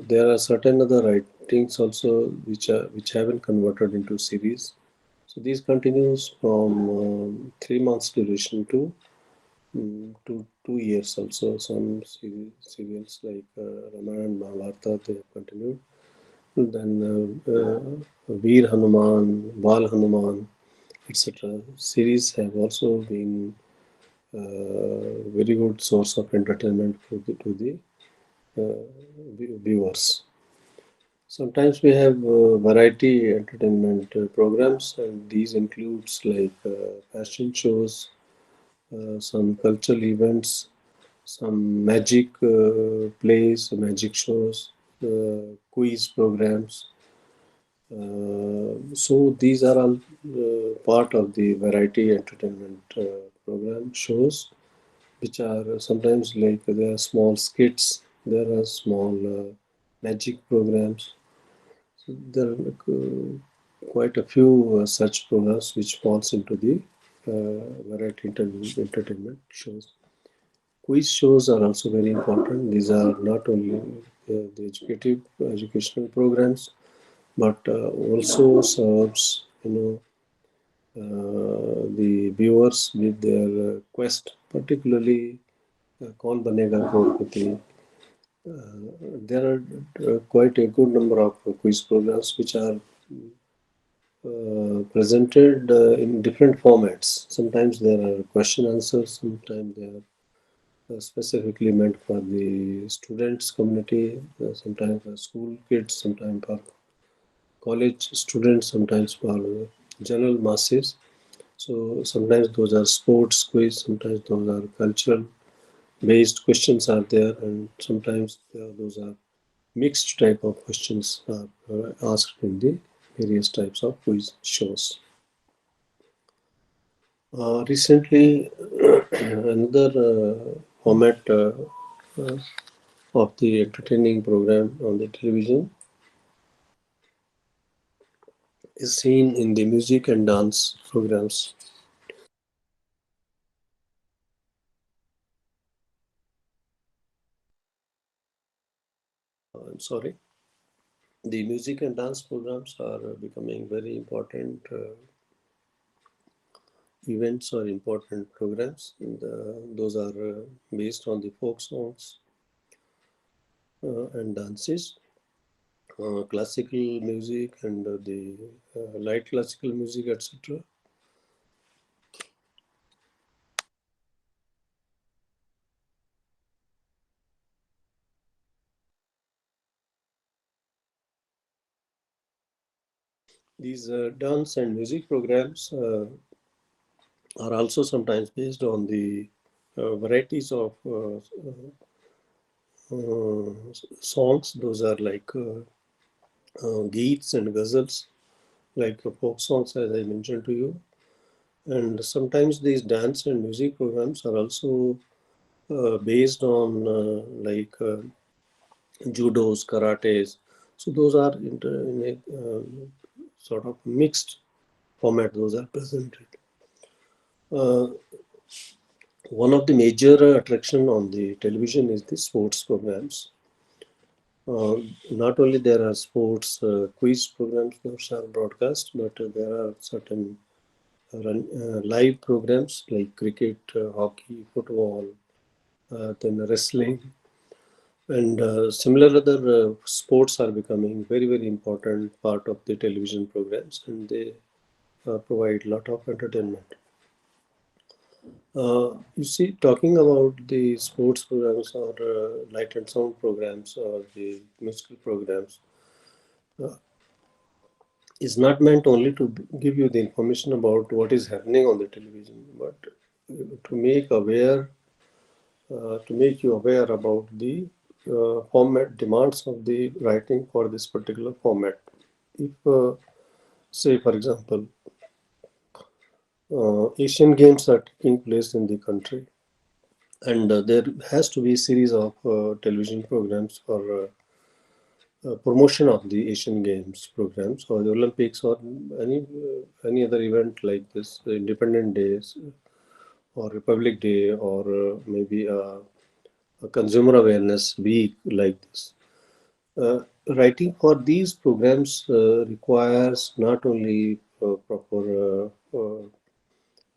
S1: there are certain other writings also which have been converted into series. So these continues from 3 months duration to 2 years also. Some serials like Ramayana and Mahabharata they have continued. Then Veer Hanuman, Bal Hanuman, etc. Series have also been very good source of entertainment to the viewers. Sometimes we have variety entertainment programs, and these includes like fashion shows, some cultural events, some magic plays, magic shows, quiz programs. So these are all part of the variety entertainment program shows, which are sometimes like there are small skits, there are small magic programs. So there are quite a few such programs which falls into the variety entertainment shows. Quiz shows are also very important. These are not only the educational programs, but also serves the viewers with their quest, particularly कौन बनेगा करोड़पति. There are quite a good number of quiz programs which are presented in different formats. Sometimes there are question answers, sometimes they are specifically meant for the students community, sometimes for school kids, sometimes for college students, sometimes for general masses. So sometimes those are sports quiz, sometimes those are cultural based questions are there, and sometimes those are mixed type of questions are asked in the various types of quiz shows. Recently, another format uh, of the entertaining program on the television is seen in the music and dance programs. I'm sorry. The music and dance programs are becoming very important events or important programs. And, those are based on the folk songs and dances, classical music, and the light classical music, etc. These dance and music programs are also sometimes based on the varieties of songs. Those are like geets and ghazals, like folk songs, as I mentioned to you. And sometimes these dance and music programs are also based on judos, karates. So those are in a sort of mixed format. Those are presented. Uh, One of the major attraction on the television is the sports programs. Not only there are sports quiz programs that are broadcast, but there are certain live programs like cricket, hockey, football, then wrestling, and similar other sports are becoming very important part of the television programs, and they provide lot of entertainment. You see, talking about the sports programs or light and sound programs or the musical programs uh, is not meant only to give you the information about what is happening on the television, but to make aware, to make you aware about the format demands of the writing for this particular format. If, say, for example, Asian Games are taking place in the country, and there has to be a series of television programs for promotion of the Asian Games programs or the Olympics or any other event like this, Independent Days or Republic Day or maybe a consumer awareness week like this. Writing for these programs requires not only proper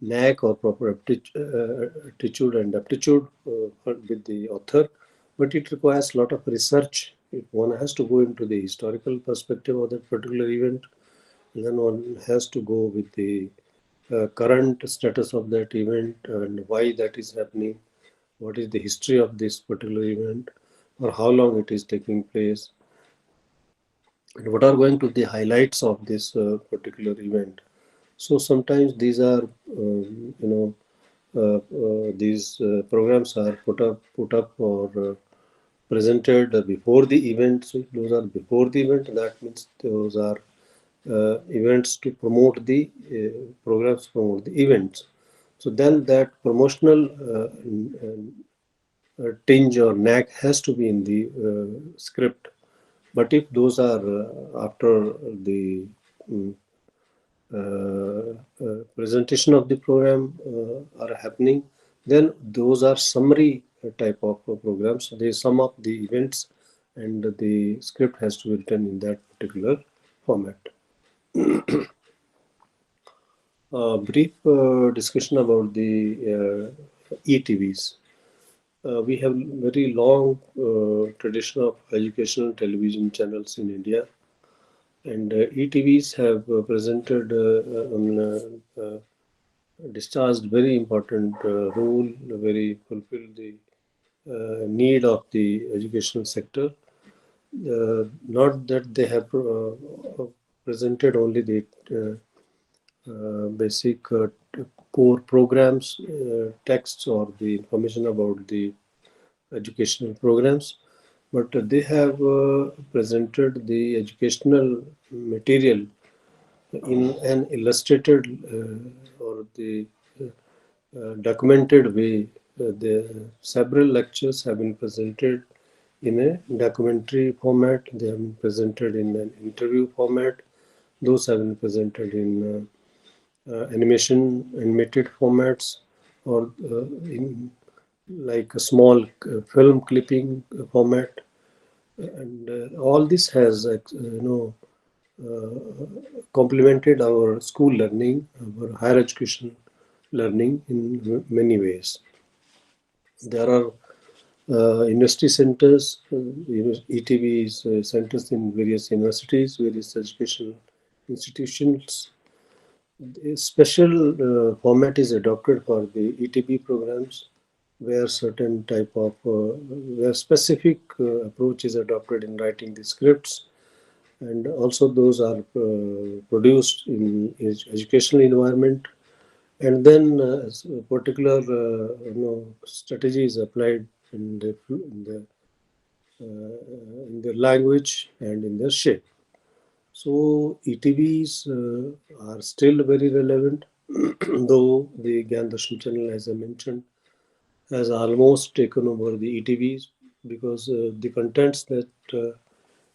S1: knack or proper attitude and aptitude with the author, but it requires a lot of research. If one has to go into the historical perspective of that particular event, and then one has to go with the current status of that event and why that is happening, what is the history of this particular event, or how long it is taking place, and what are going to be the highlights of this particular event. So sometimes these are, these programs are put up or presented before the event. So if those are before the event, that means those are events to promote the programs, promote the events. So then that promotional tinge or knack has to be in the script. But if those are after the mm, presentation of the program are happening, then those are summary type of programs. They sum up the events, and the script has to be written in that particular format. Brief discussion about the ETVs. We have very long tradition of educational television channels in India, and ETVs have presented discharged very important role, very fulfilled the need of the educational sector. Not that they have presented only the basic core programs, texts, or the information about the educational programs, but they have presented the educational material in an illustrated or the documented way. The several lectures have been presented in a documentary format. They have been presented in an interview format. Those have been presented in animated formats, or in like a small film clipping format. And all this has, complemented our school learning, our higher education learning in many ways. There are university centers, ETBs, centers in various universities, various educational institutions. A special format is adopted for the ETB programs, where certain type of where specific approach is adopted in writing the scripts, and also those are produced in educational environment, and then particular strategy is applied in in the language and in the shape. So ETVs are still very relevant, though the Gyan Darshan channel, as I mentioned, has almost taken over the ETVs, because the contents that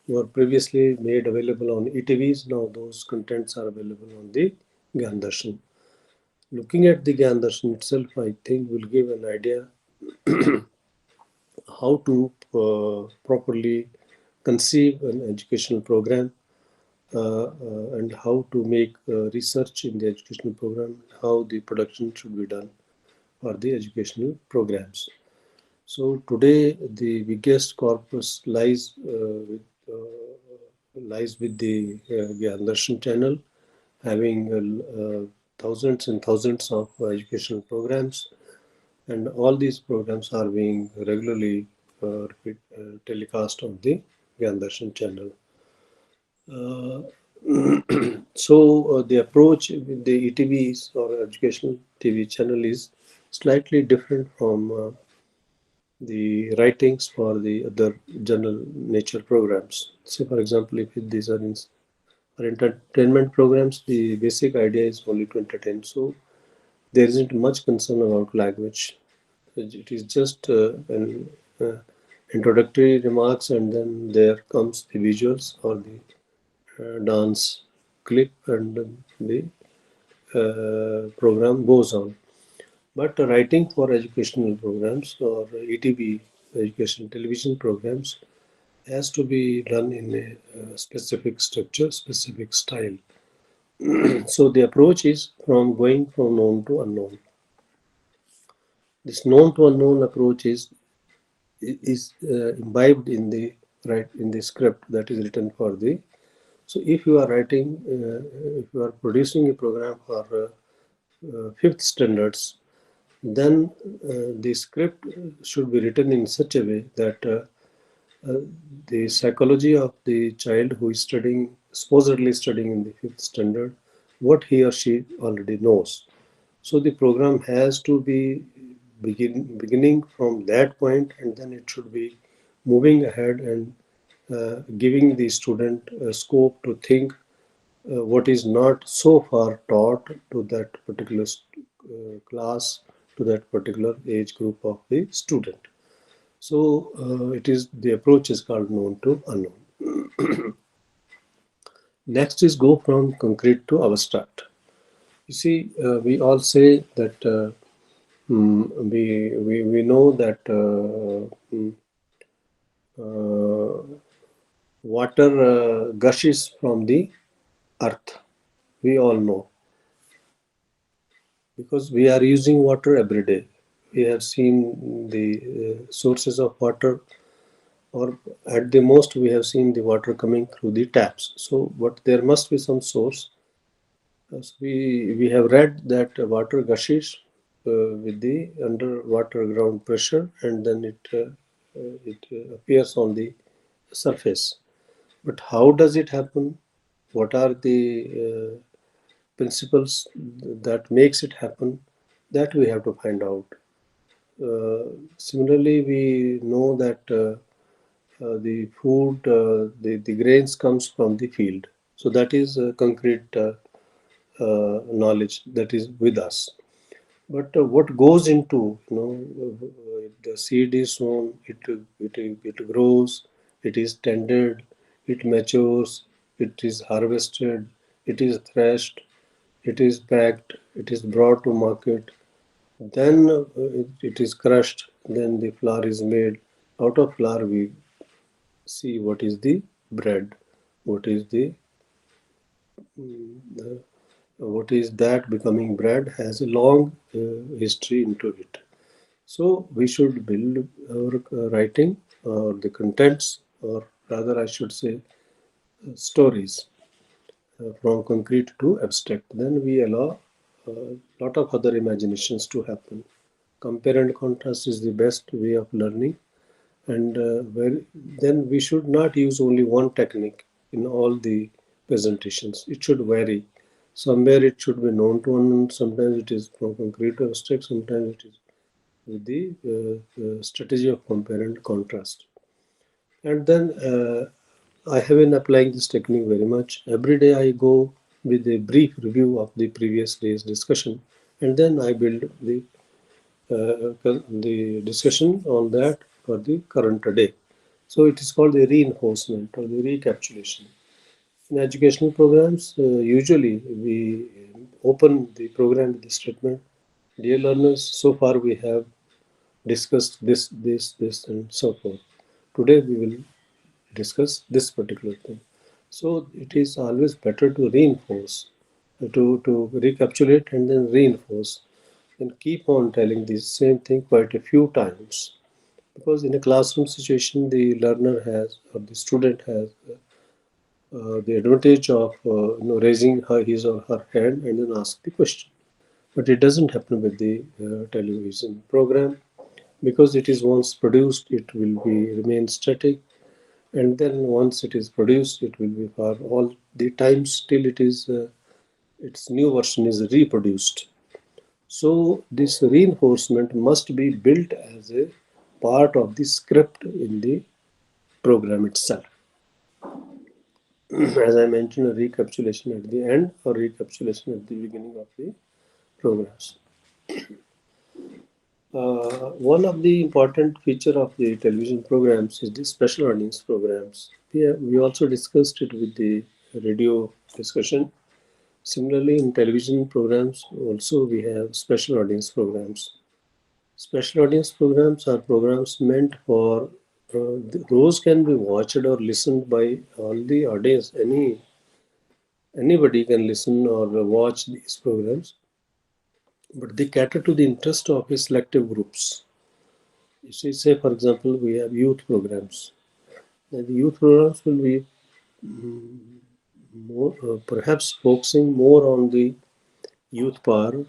S1: were previously made available on ETVs, now those contents are available on the Gyan Darshan. Looking at the Gyan Darshan itself, I think will give an idea how to properly conceive an educational program, and how to make research in the educational program, how the production should be done for the educational programs. So today the biggest corpus lies with the Gyan Darshan channel, having thousands and thousands of educational programs, and all these programs are being regularly telecast on the Gyan Darshan channel. Uh, so the approach with the ETVs or educational TV channel is slightly different from the writings for the other general nature programs. Say, for example, if these are for entertainment programs, the basic idea is only to entertain. So there isn't much concern about language. It is just an introductory remarks, and then there comes the visuals or the dance clip, and the program goes on. But writing for educational programs or ETV education television programs has to be done in a specific structure, specific style. So the approach is from going from known to unknown. This known to unknown approach is imbibed in the in the script that is written for the. So if you are writing, if you are producing a program for fifth standards, then the script should be written in such a way that uh, the psychology of the child who is studying, supposedly studying in the fifth standard, what he or she already knows. So the program has to be beginning from that point, and then it should be moving ahead and giving the student a scope to think what is not so far taught to that particular class, to that particular age group of the student. So it is the approach is called known to unknown. Next is go from concrete to abstract. You see, we all say that we know that uh, water gushes from the earth. We all know, because we are using water every day. We have seen the sources of water, or at the most we have seen the water coming through the taps. So, but there must be some source. So we have read that water gushes with the underwater ground pressure, and then it appears on the surface. But how does it happen? What are the principles that makes it happen? That we have to find out. Similarly, we know that the food, the grains comes from the field. So that is concrete knowledge that is with us. But what goes into, the seed is sown, it grows, it is tended, it matures, it is harvested, it is threshed, it is packed, it is brought to market, then it is crushed, then the flour is made. Out of flour we see what is the bread, what is the what is that becoming bread has a long history into it. So we should build our writing or the contents, or rather, I should say, stories from concrete to abstract. Then we allow a lot of other imaginations to happen. Compare and contrast is the best way of learning, and then we should not use only one technique in all the presentations. It should vary. Somewhere it should be known to one, sometimes it is from concrete to abstract, sometimes it is with the strategy of compare and contrast. And then I have been applying this technique very much. Every day I go with a brief review of the previous day's discussion, and then I build the discussion on that for the current day. So it is called the reinforcement or the recapitulation. In educational programs, usually we open the program with the statement, "Dear learners, so far we have discussed this, and so forth. Today we will discuss this particular thing." So it is always better to reinforce, to recapitulate and then reinforce, and keep on telling the same thing quite a few times. Because in a classroom situation, the learner has or the student has the advantage of raising his or her hand and then ask the question. But it doesn't happen with the television program, because it is once produced, it will be remain static, and then once it is produced, it will be for all the times till it is its new version is reproduced. So this reinforcement must be built as a part of the script in the program itself. As I mentioned, a recapitulation at the end or recapitulation at the beginning of the programs. One of the important feature of the television programs is the special audience programs. We also discussed it with the radio discussion. Similarly, in television programs, also we have special audience programs. Special audience programs are programs meant for those can be watched or listened by all the audience. Anybody can listen or watch these programs, but they cater to the interest of a selective groups. You see, say for example, we have youth programs. And the youth programs will be more, perhaps focusing more on the youth power,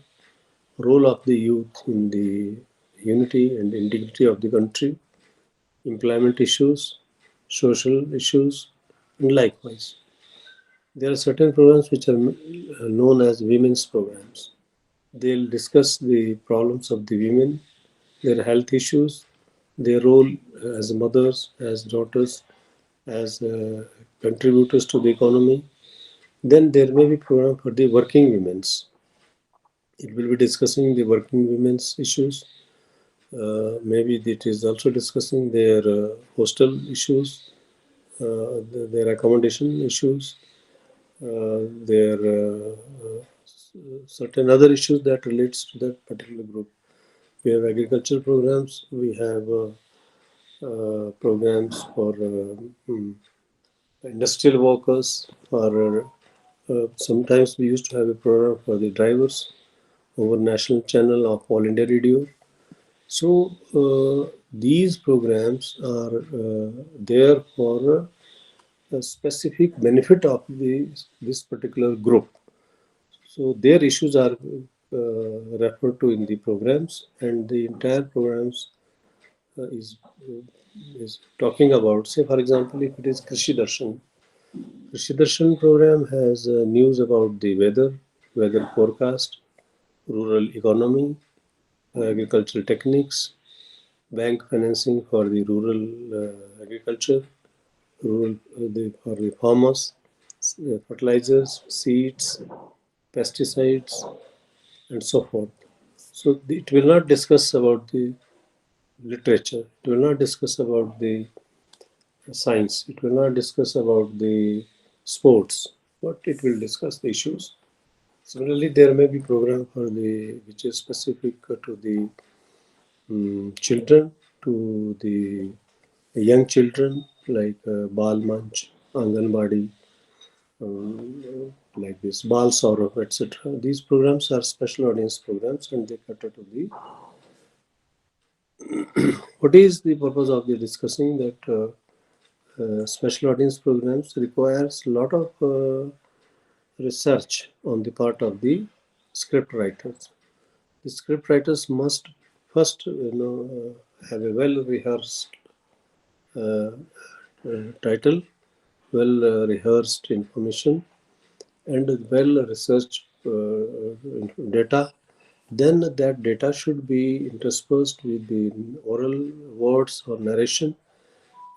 S1: role of the youth in the unity and integrity of the country, employment issues, social issues, and likewise. There are certain programs which are known as women's programs. They'll discuss the problems of the women, their health issues, their role as mothers, as daughters, as contributors to the economy. Then there may be program for the working women's. It will be discussing the working women's issues. Maybe it is also discussing their hostel issues, their accommodation issues, their certain other issues that relates to that particular group. We have agriculture programs. We have programs for industrial workers. For sometimes we used to have a program for the drivers over national channel of All India Radio. So these programs are there for a specific benefit of this particular group. So their issues are referred to in the programs, and the entire programs is talking about. Say, for example, if it is Krishi Darshan program has news about the weather forecast, rural economy, agricultural techniques, bank financing for the rural agriculture, for the farmers, fertilizers, seeds, pesticides, and so forth. So it will not discuss about the literature. It will not discuss about the science. It will not discuss about the sports, but it will discuss the issues. Similarly, there may be program for the which is specific to the children, to the young children like Bal Manch, Anganwadi, like this, Bal Saurav, etc. These programs are special audience programs, and they cater to the. What is the purpose of the discussing that special audience programs requires a lot of research on the part of the script writers. The script writers must first, have a well rehearsed uh, title, well rehearsed information, and well researched data. Then that data should be interspersed with the oral words or narration,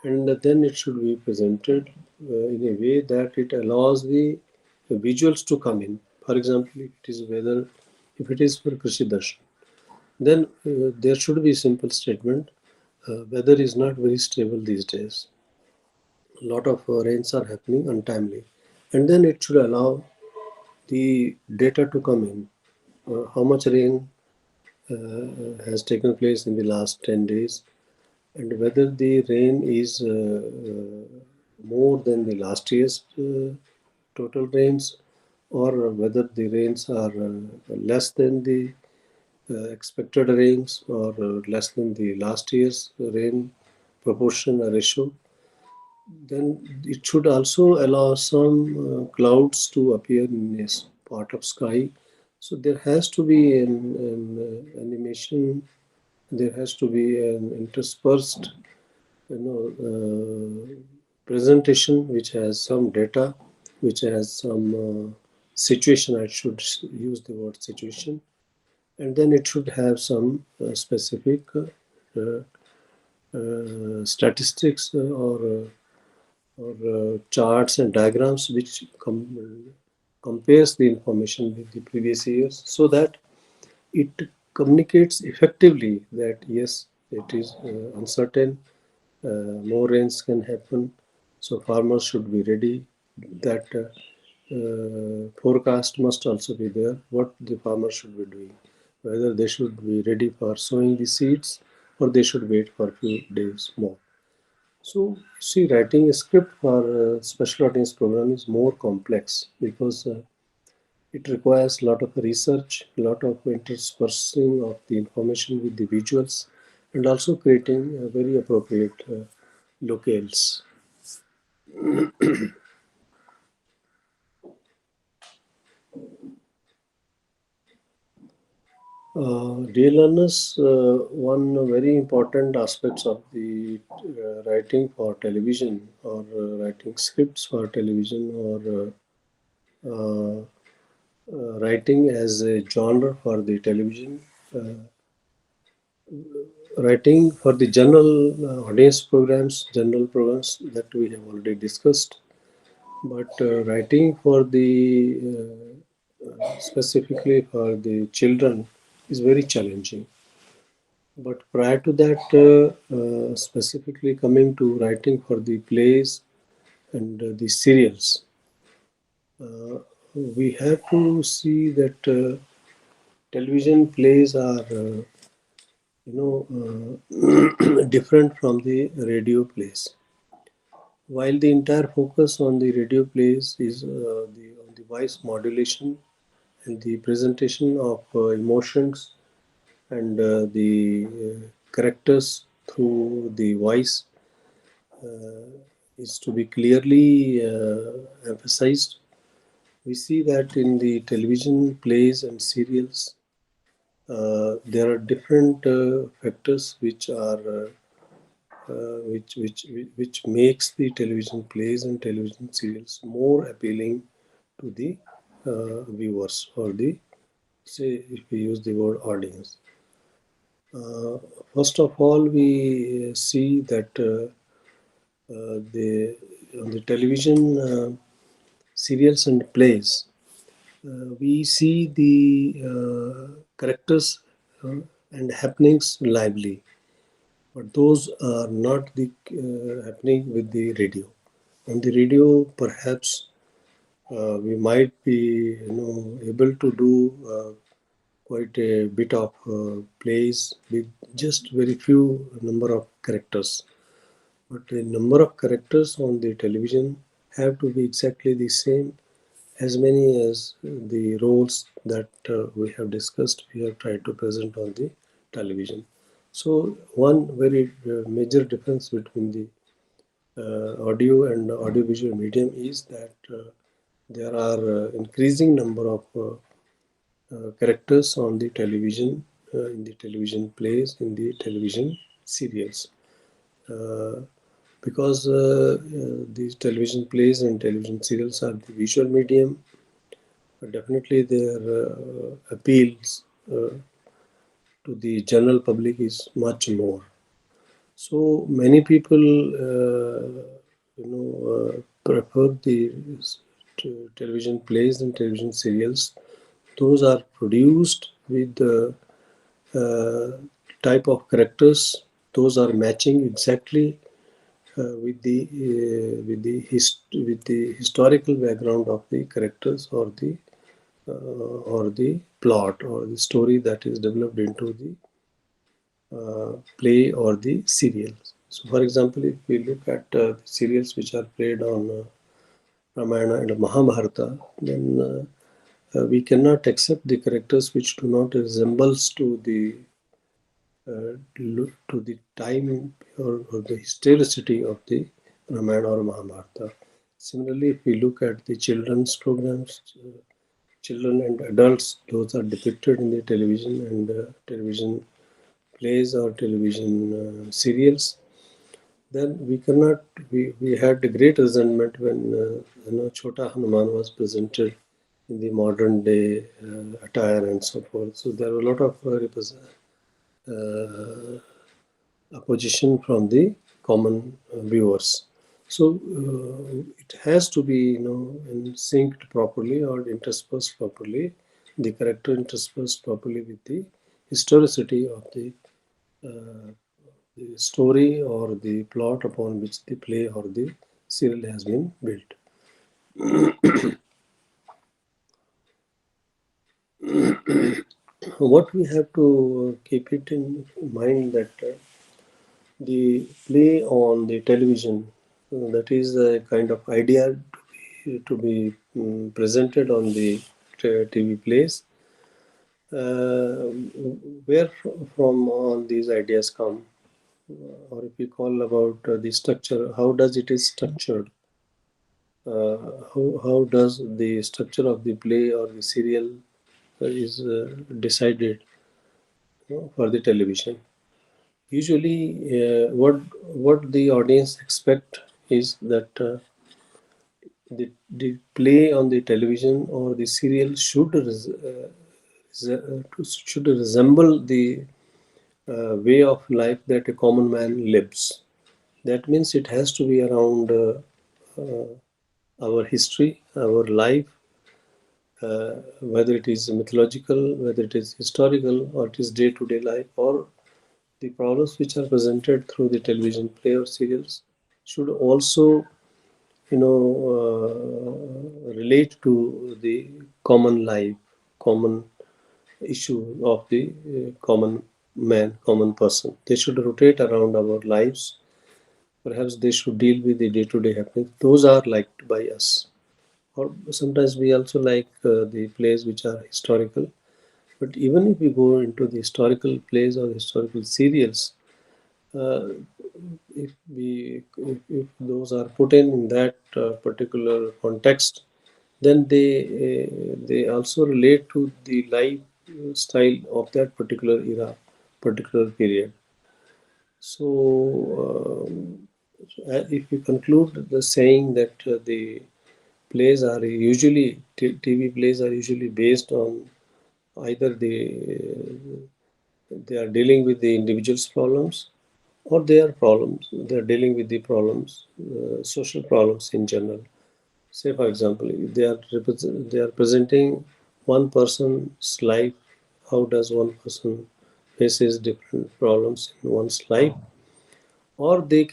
S1: and then it should be presented in a way that it allows the visuals to come in. For example, if it is for Krishi Darshan, then there should be a simple statement. Weather is not very stable these days. A lot of rains are happening untimely, and then it should allow the data to come in. How much rain has taken place in the last 10 days, and whether the rain is more than the last year's total rains, or whether the rains are less than the expected rains, or less than the last year's rain proportion or ratio. Then it should also allow some clouds to appear in this part of sky. So there has to be an animation. There has to be an interspersed, presentation which has some data, which has some situation. I should use the word situation, and then it should have some specific statistics or charts and diagrams which compares the information with the previous years, so that it communicates effectively that yes, it is uncertain, more rains can happen, so farmers should be ready. That forecast must also be there, what the farmer should be doing, whether they should be ready for sowing the seeds or they should wait for a few days more. So, see, writing a script for special audience program is more complex because it requires a lot of research, a lot of interspersing of the information with the visuals, and also creating very appropriate locales. Dear learners, one very important aspects of the writing for television, or writing scripts for television, or writing as a genre for the television, uh, writing for the general general programs that we have already discussed, but writing for the specifically for the children is very challenging. But prior to that, specifically coming to writing for the plays and the serials, uh, we have to see that television plays are, different from the radio plays. While the entire focus on the radio plays is on the voice modulation and the presentation of emotions and the characters through the voice uh, is to be clearly emphasized. We see that in the television plays and serials, there are different factors which makes the television plays and television serials more appealing to the viewers, or the, say, if we use the word audience. Uh, First of all, we see that the on the television serials and plays, we see the characters and happenings lively, but those are not the happening with the radio. On the radio, perhaps we might be, able to do quite a bit of plays with just very few number of characters. But the number of characters on the television have to be exactly the same as many as the roles that we have discussed, we have tried to present on the television. So one very major difference between the audio and audiovisual medium is that there are increasing number of characters on the television, in the television plays, in the television serials. Uh, because these television plays and television serials are the visual medium, definitely their appeals to the general public is much more. So many people, prefer the television plays and television serials. Those are produced with the type of characters. Those are matching exactly with the historical background of the characters or the plot or the story that is developed into the play or the serials. So, for example, if we look at the serials which are played on Ramayana and Mahabharata, then we cannot accept the characters which do not resembles to the time or the historicity of the Ramayana or Mahabharata. Similarly, if we look at the children's programs, children and adults, those are depicted in the television and television plays or television serials, then we had a great resentment when Chota Hanuman was presented in the modern day attire and so forth. So there were a lot of opposition from the common viewers. So it has to be synced properly or interspersed properly. The character interspersed properly with the historicity of the story or the plot upon which the play or the serial has been built. What we have to keep it in mind that the play on the television, that is a kind of idea to be presented on the TV plays. Where from all these ideas come, or if we call about the structure, how does it is structured? How does the structure of the play or the serial is decided for the television? Usually, what the audience expect is that the play on the television or the serial should resemble the way of life that a common man lives. That means it has to be around our history, our life, whether it is mythological, whether it is historical, or it is day-to-day life, or the problems which are presented through the television play or serials should also, relate to the common life, common issue of the common man, common person. They should rotate around our lives. Perhaps they should deal with the day-to-day happenings. Those are liked by us. Or sometimes we also like the plays which are historical. But even if we go into the historical plays or historical serials, uh, if those are put in that particular context, then they also relate to the lifestyle of that particular era, particular period. So, if we conclude the saying that the plays are usually TV plays are usually based on either they are dealing with the individual's problems or their problems. They are dealing with the problems, social problems in general. Say, for example, if they are presenting one person's life. How does one person faces different problems in one's life? Or the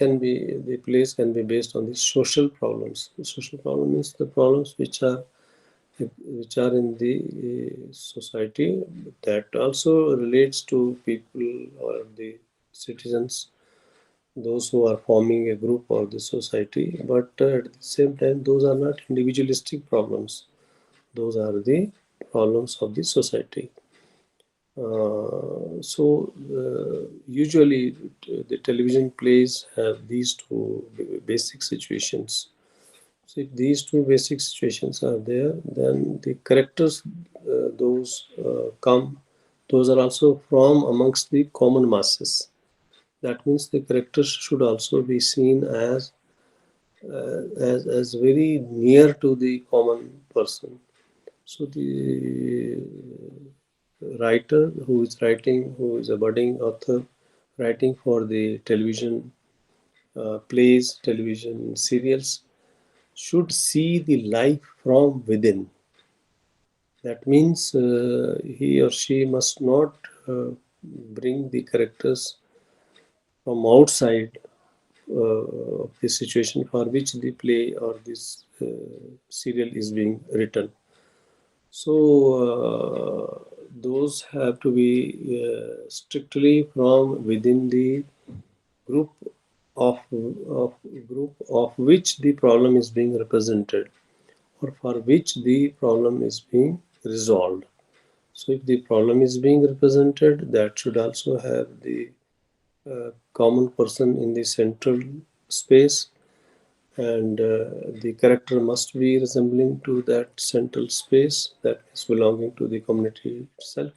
S1: plays can be based on the social problems. The social problem means the problems which are in the society that also relates to people or the citizens, those who are forming a group or the society. But at the same time, those are not individualistic problems. Those are the problems of the society. Usually the television plays have these two basic situations. So if these two basic situations are there, then the characters, those are also from amongst the common masses. That means the characters should also be seen as very near to the common person. So the writer who is a budding author, writing for the television plays, television serials, should see the life from within. That means he or she must not bring the characters from outside of the situation for which the play or this serial is being written. So those have to be strictly from within the group of, of group of which the problem is being represented, or for which the problem is being resolved. So if the problem is being represented, that should also have the common person in the central space, and the character must be resembling to that central space that is belonging to the community itself.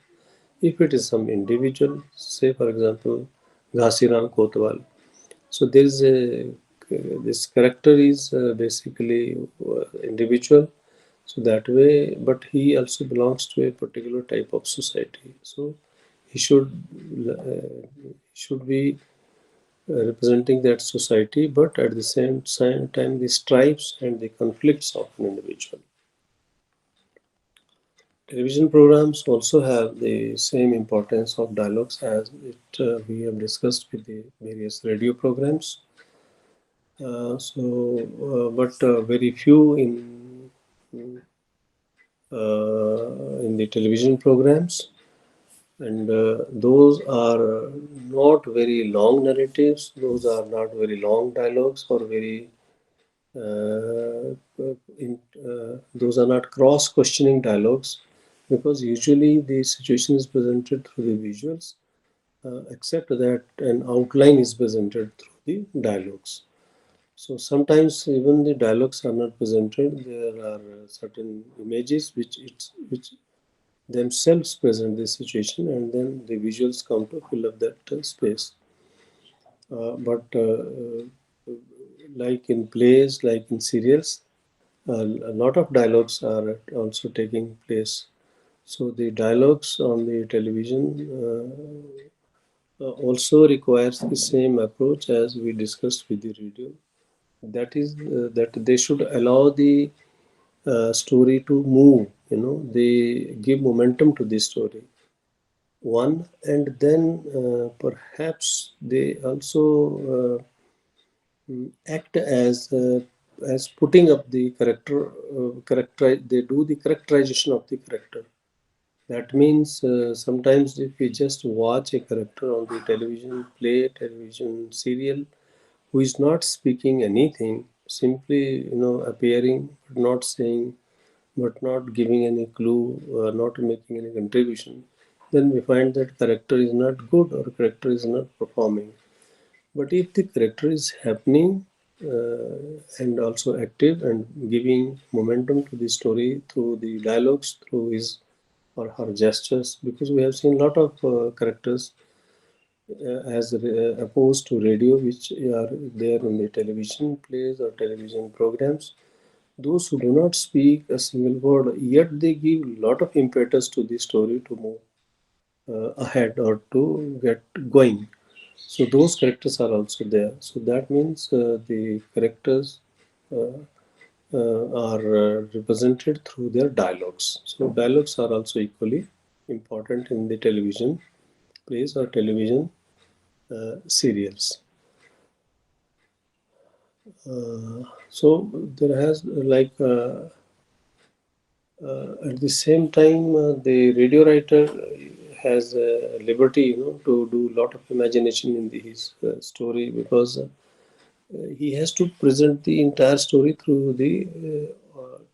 S1: If it is some individual, say for example, Ghasiran Kotwal, so there is a this character is basically individual, so that way, but he also belongs to a particular type of society. So he should be representing that society, but at the same time the stripes and the conflicts of an individual. Television programs also have the same importance of dialogues as we have discussed with the various radio programs. But very few in the television programs, and those are not very long narratives. Those are not very long dialogues or very uh, those are not cross questioning dialogues, because usually the situation is presented through the visuals, except that an outline is presented through the dialogues. So sometimes even the dialogues are not presented. There are certain images which themselves present the situation, and then the visuals come to fill up that space. But like in plays, like in serials, a lot of dialogues are also taking place. So the dialogues on the television also requires the same approach as we discussed with the radio. That is that they should allow the story to move. They give momentum to the story. One, and then perhaps they also act as putting up the character. They do the characterization of the character. That means sometimes if we just watch a character on the television play, television serial, who is not speaking anything, simply appearing, but not saying, but not giving any clue, not making any contribution, then we find that character is not good or character is not performing. But if the character is happening and also active and giving momentum to the story through the dialogues, through his or her gestures, because we have seen a lot of characters as opposed to radio, which are there in the television plays or television programs. Those who do not speak a single word, yet they give a lot of impetus to the story to move ahead or to get going. So those characters are also there. So that means the characters uh, are represented through their dialogues. So dialogues are also equally important in the television plays or television serials. So there has at the same time the radio writer has liberty, to do a lot of imagination in his story, because he has to present the entire story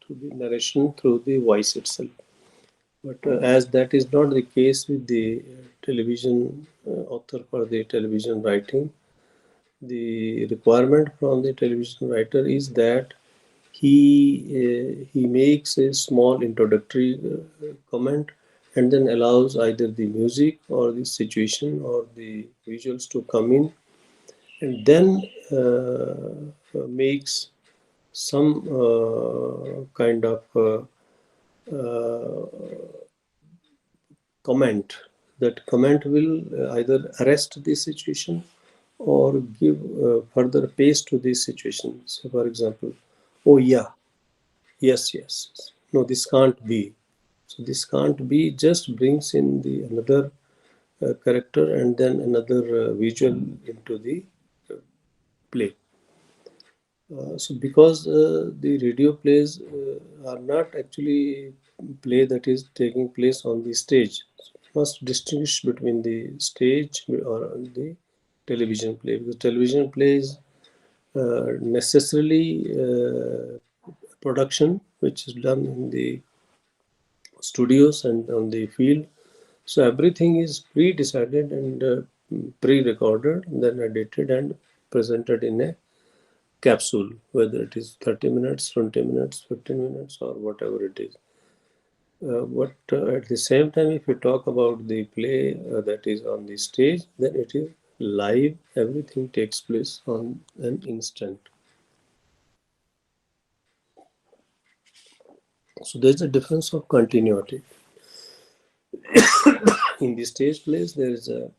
S1: to the narration through the voice itself. But as that is not the case with the television author for the television writing, the requirement from the television writer is that he makes a small introductory comment and then allows either the music or the situation or the visuals to come in, and then makes some kind of uh, comment. That comment will either arrest the situation or give further pace to the situation. So, for example, oh yeah, yes, yes, yes. No, this can't be. So this can't be just brings in the another character and then another visual into the uh, play. So because the radio plays are not actually play that is taking place on the stage, so must distinguish between the stage or the television play. Because television plays necessarily production which is done in the studios and on the field. So everything is pre-decided and pre-recorded, then edited and presented in a capsule, whether it is 30 minutes, 20 minutes, 15 minutes, or whatever it is. But at the same time, if you talk about the play that is on the stage, then it is live. Everything takes place on an instant. So there's a difference of continuity. In the stage plays, there is a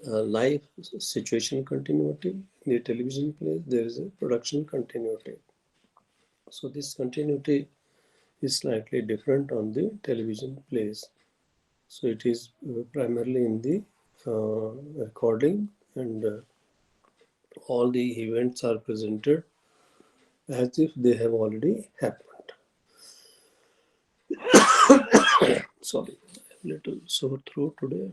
S1: live situation continuity. In the television plays, there is a production continuity. So this continuity is slightly different on the television plays. So it is primarily in the recording, and all the events are presented as if they have already happened. Sorry, a little sore throat today.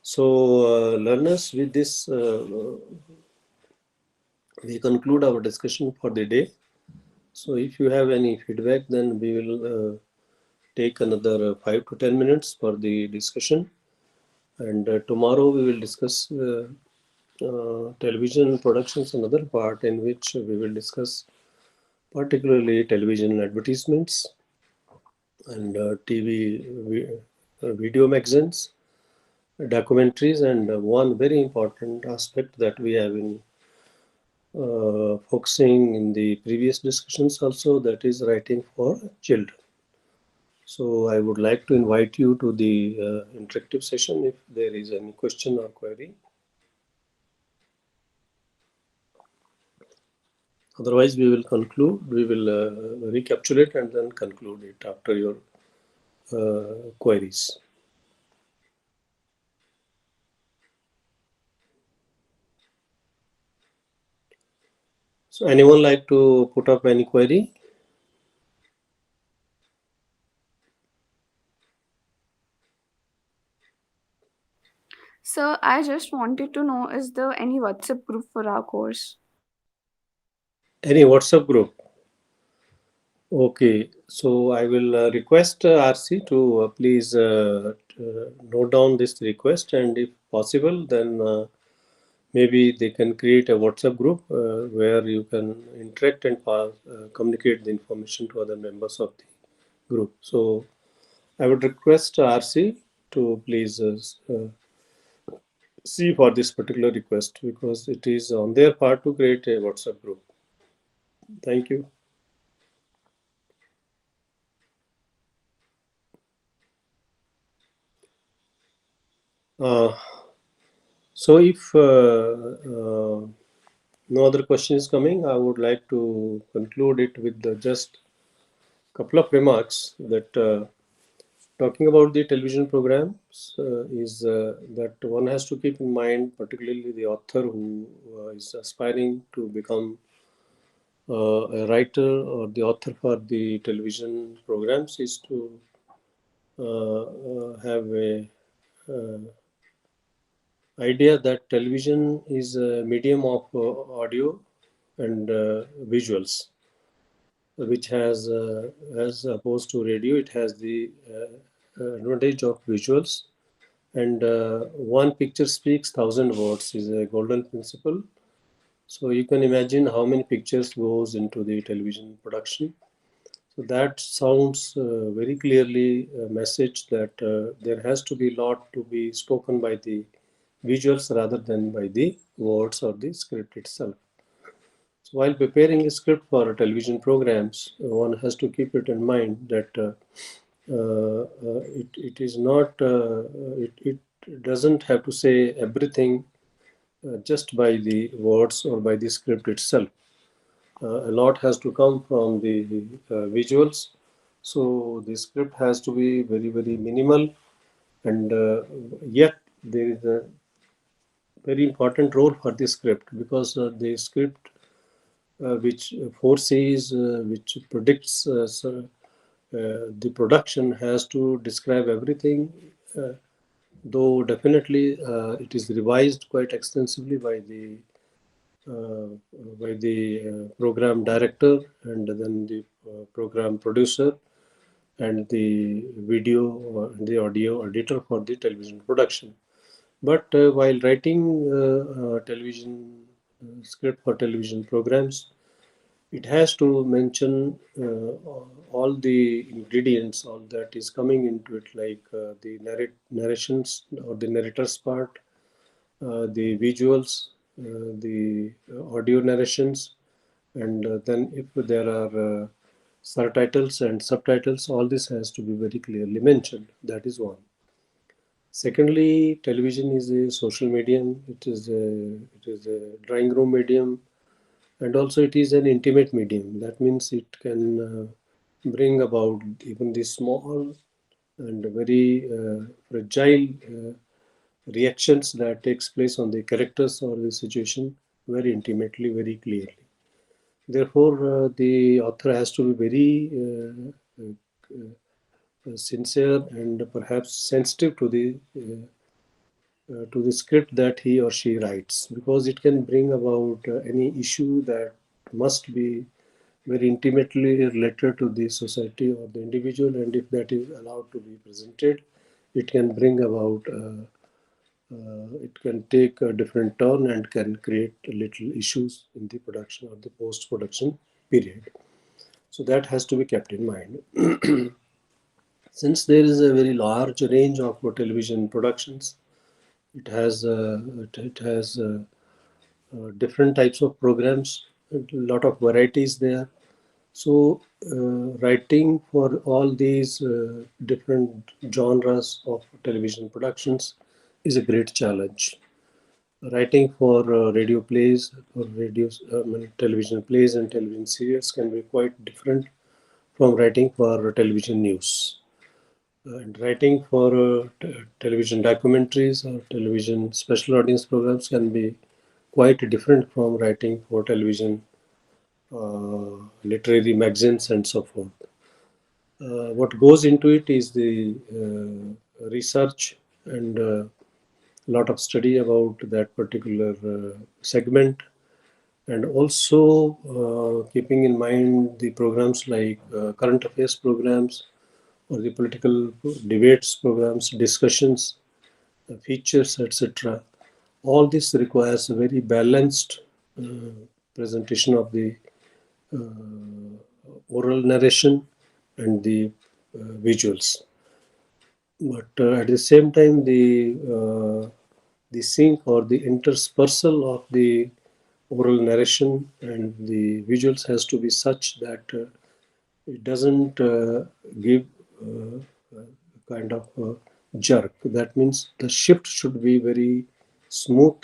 S1: So, learners, with this, we conclude our discussion for the day. So, if you have any feedback, then we will take another 5 to 10 minutes for the discussion. And tomorrow we will discuss television productions, another part in which we will discuss particularly television advertisements and video magazines, documentaries, and one very important aspect that we have been focusing in the previous discussions also, that is writing for children. So I would like to invite you to the interactive session if there is any question or query. Otherwise, we will conclude, we will recapitulate and then conclude it after your queries. So anyone like to put up any query?
S2: So I just wanted to know, is there any WhatsApp group for our course?
S1: Any WhatsApp group? Okay, so I will request RC to please note down this request, and if possible, then maybe they can create a WhatsApp group where you can interact and communicate the information to other members of the group. So I would request RC to please see for this particular request, because it is on their part to create a WhatsApp group. Thank you. Uh, so if no other question is coming, I would like to conclude it with just a couple of remarks that talking about the television programs is that one has to keep in mind, particularly the author who is aspiring to become a writer or the author for the television programs, is to have a uh, idea that television is a medium of audio and visuals. which has, as opposed to radio, it has the advantage of visuals. And one picture speaks thousand words is a golden principle. So you can imagine how many pictures goes into the television production. So that sounds very clearly a message that there has to be a lot to be spoken by the visuals rather than by the words or the script itself. So while preparing a script for television programs, one has to keep it in mind that it is not, it doesn't have to say everything just by the words or by the script itself. A lot has to come from the visuals. So the script has to be very, very minimal, and yet there is a very important role for the script, because the script which foresees, which predicts the production, has to describe everything, though definitely it is revised quite extensively uh, by the program director, and then the program producer, and the video or the audio editor for the television production. But while writing television script for television programs, it has to mention all the ingredients, all that is coming into it, like the narrations or the narrator's part, the visuals, the audio narrations, and then if there are subtitles and subtitles, all this has to be very clearly mentioned. That is one. Secondly, television is a social medium. It is a drawing room medium, and also it is an intimate medium. That means it can bring about even the small and very fragile reactions that takes place on the characters or the situation very intimately, very clearly. Therefore, the author has to be very sincere and perhaps sensitive to the script that he or she writes, because it can bring about any issue that must be very intimately related to the society or the individual, and if that is allowed to be presented, it can bring about, it can take a different turn and can create little issues in the production or the post production period. So that has to be kept in mind. Since there is a very large range of television productions, it has different types of programs, a lot of varieties there. So, writing for all these different genres of television productions is a great challenge. Writing for radio plays, or television plays and television serials can be quite different from writing for television news. And writing for television documentaries or television special audience programs can be quite different from writing for television literary magazines and so forth. What goes into it is the research and a lot of study about that particular segment, and also keeping in mind the programs like current affairs programs or the political debates programs, discussions, features, etc. All this requires a very balanced presentation of the oral narration and the visuals. But at the same time, the sync or the interspersal of the oral narration and the visuals has to be such that it doesn't give a kind of jerk. That means the shift should be very smooth.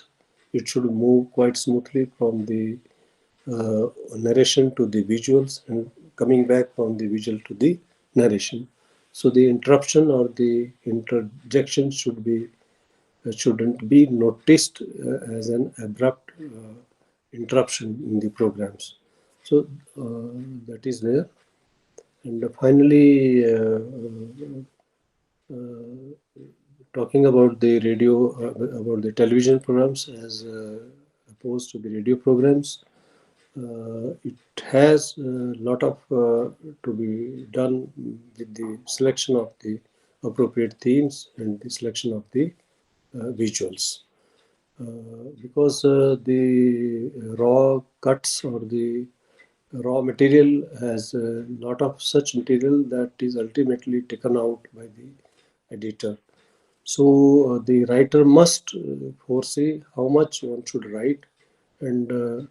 S1: It should move quite smoothly from the narration to the visuals and coming back from the visual to the narration. So the interruption or the interjection shouldn't be noticed as an abrupt interruption in the programs. So that is there. And finally, talking about the radio, about the television programs as opposed to the radio programs. It has a lot of to be done with the selection of the appropriate themes and the selection of the visuals. Because the raw cuts or the raw material has a lot of such material that is ultimately taken out by the editor. So the writer must foresee how much one should write, and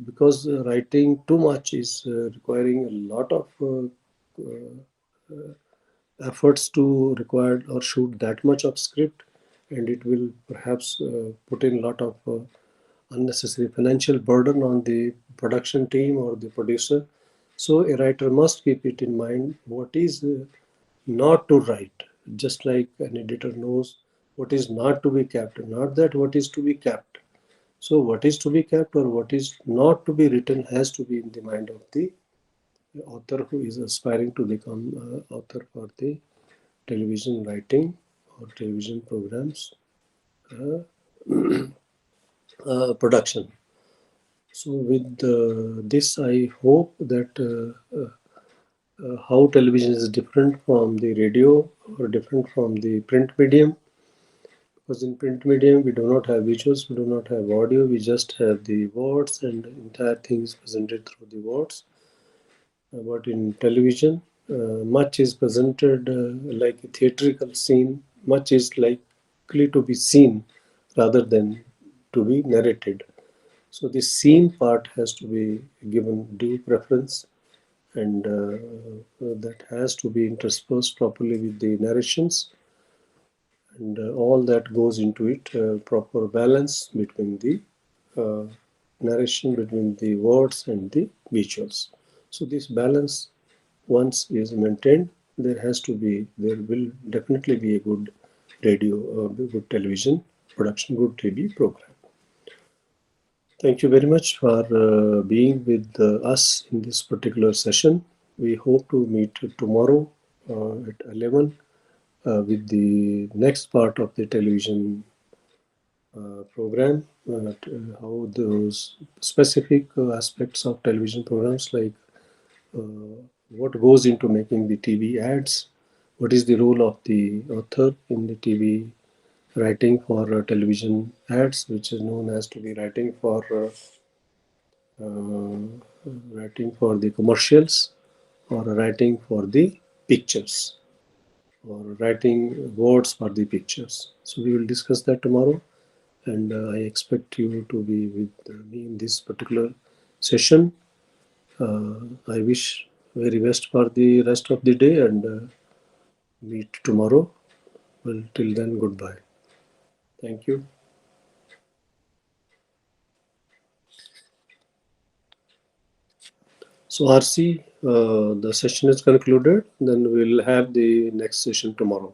S1: because writing too much is requiring a lot of efforts to require or shoot that much of script, and it will perhaps put in a lot of unnecessary financial burden on the production team or the producer. So a writer must keep it in mind what is not to write, just like an editor knows what is not to be kept, not that what is to be kept. So what is to be kept or what is not to be written has to be in the mind of the author who is aspiring to become author for the television writing or television programs uh, production. So with this, I hope that how television is different from the radio or different from the print medium. Because in print medium, we do not have visuals, we do not have audio, we just have the words, and the entire thing is presented through the words. But in television, much is presented like a theatrical scene, much is likely to be seen rather than to be narrated. So the scene part has to be given due preference, and that has to be interspersed properly with the narrations, and all that goes into it, proper balance between the uh, narration, between the words and the visuals. So this balance, once is maintained, there will definitely be a good radio, good television production, good TV program. Thank you very much for being with us in this particular session. We hope to meet tomorrow at 11 with the next part of the television program, how those specific aspects of television programs, like what goes into making the TV ads, what is the role of the author in the TV writing for television ads, which is known as to be uh, writing for the commercials, or writing for the pictures, or writing words for the pictures. So we will discuss that tomorrow, and I expect you to be with me in this particular session. I wish very best for the rest of the day, and meet tomorrow. Well, till then, goodbye. Thank you. So, RC, the session is concluded. Then we'll have the next session tomorrow.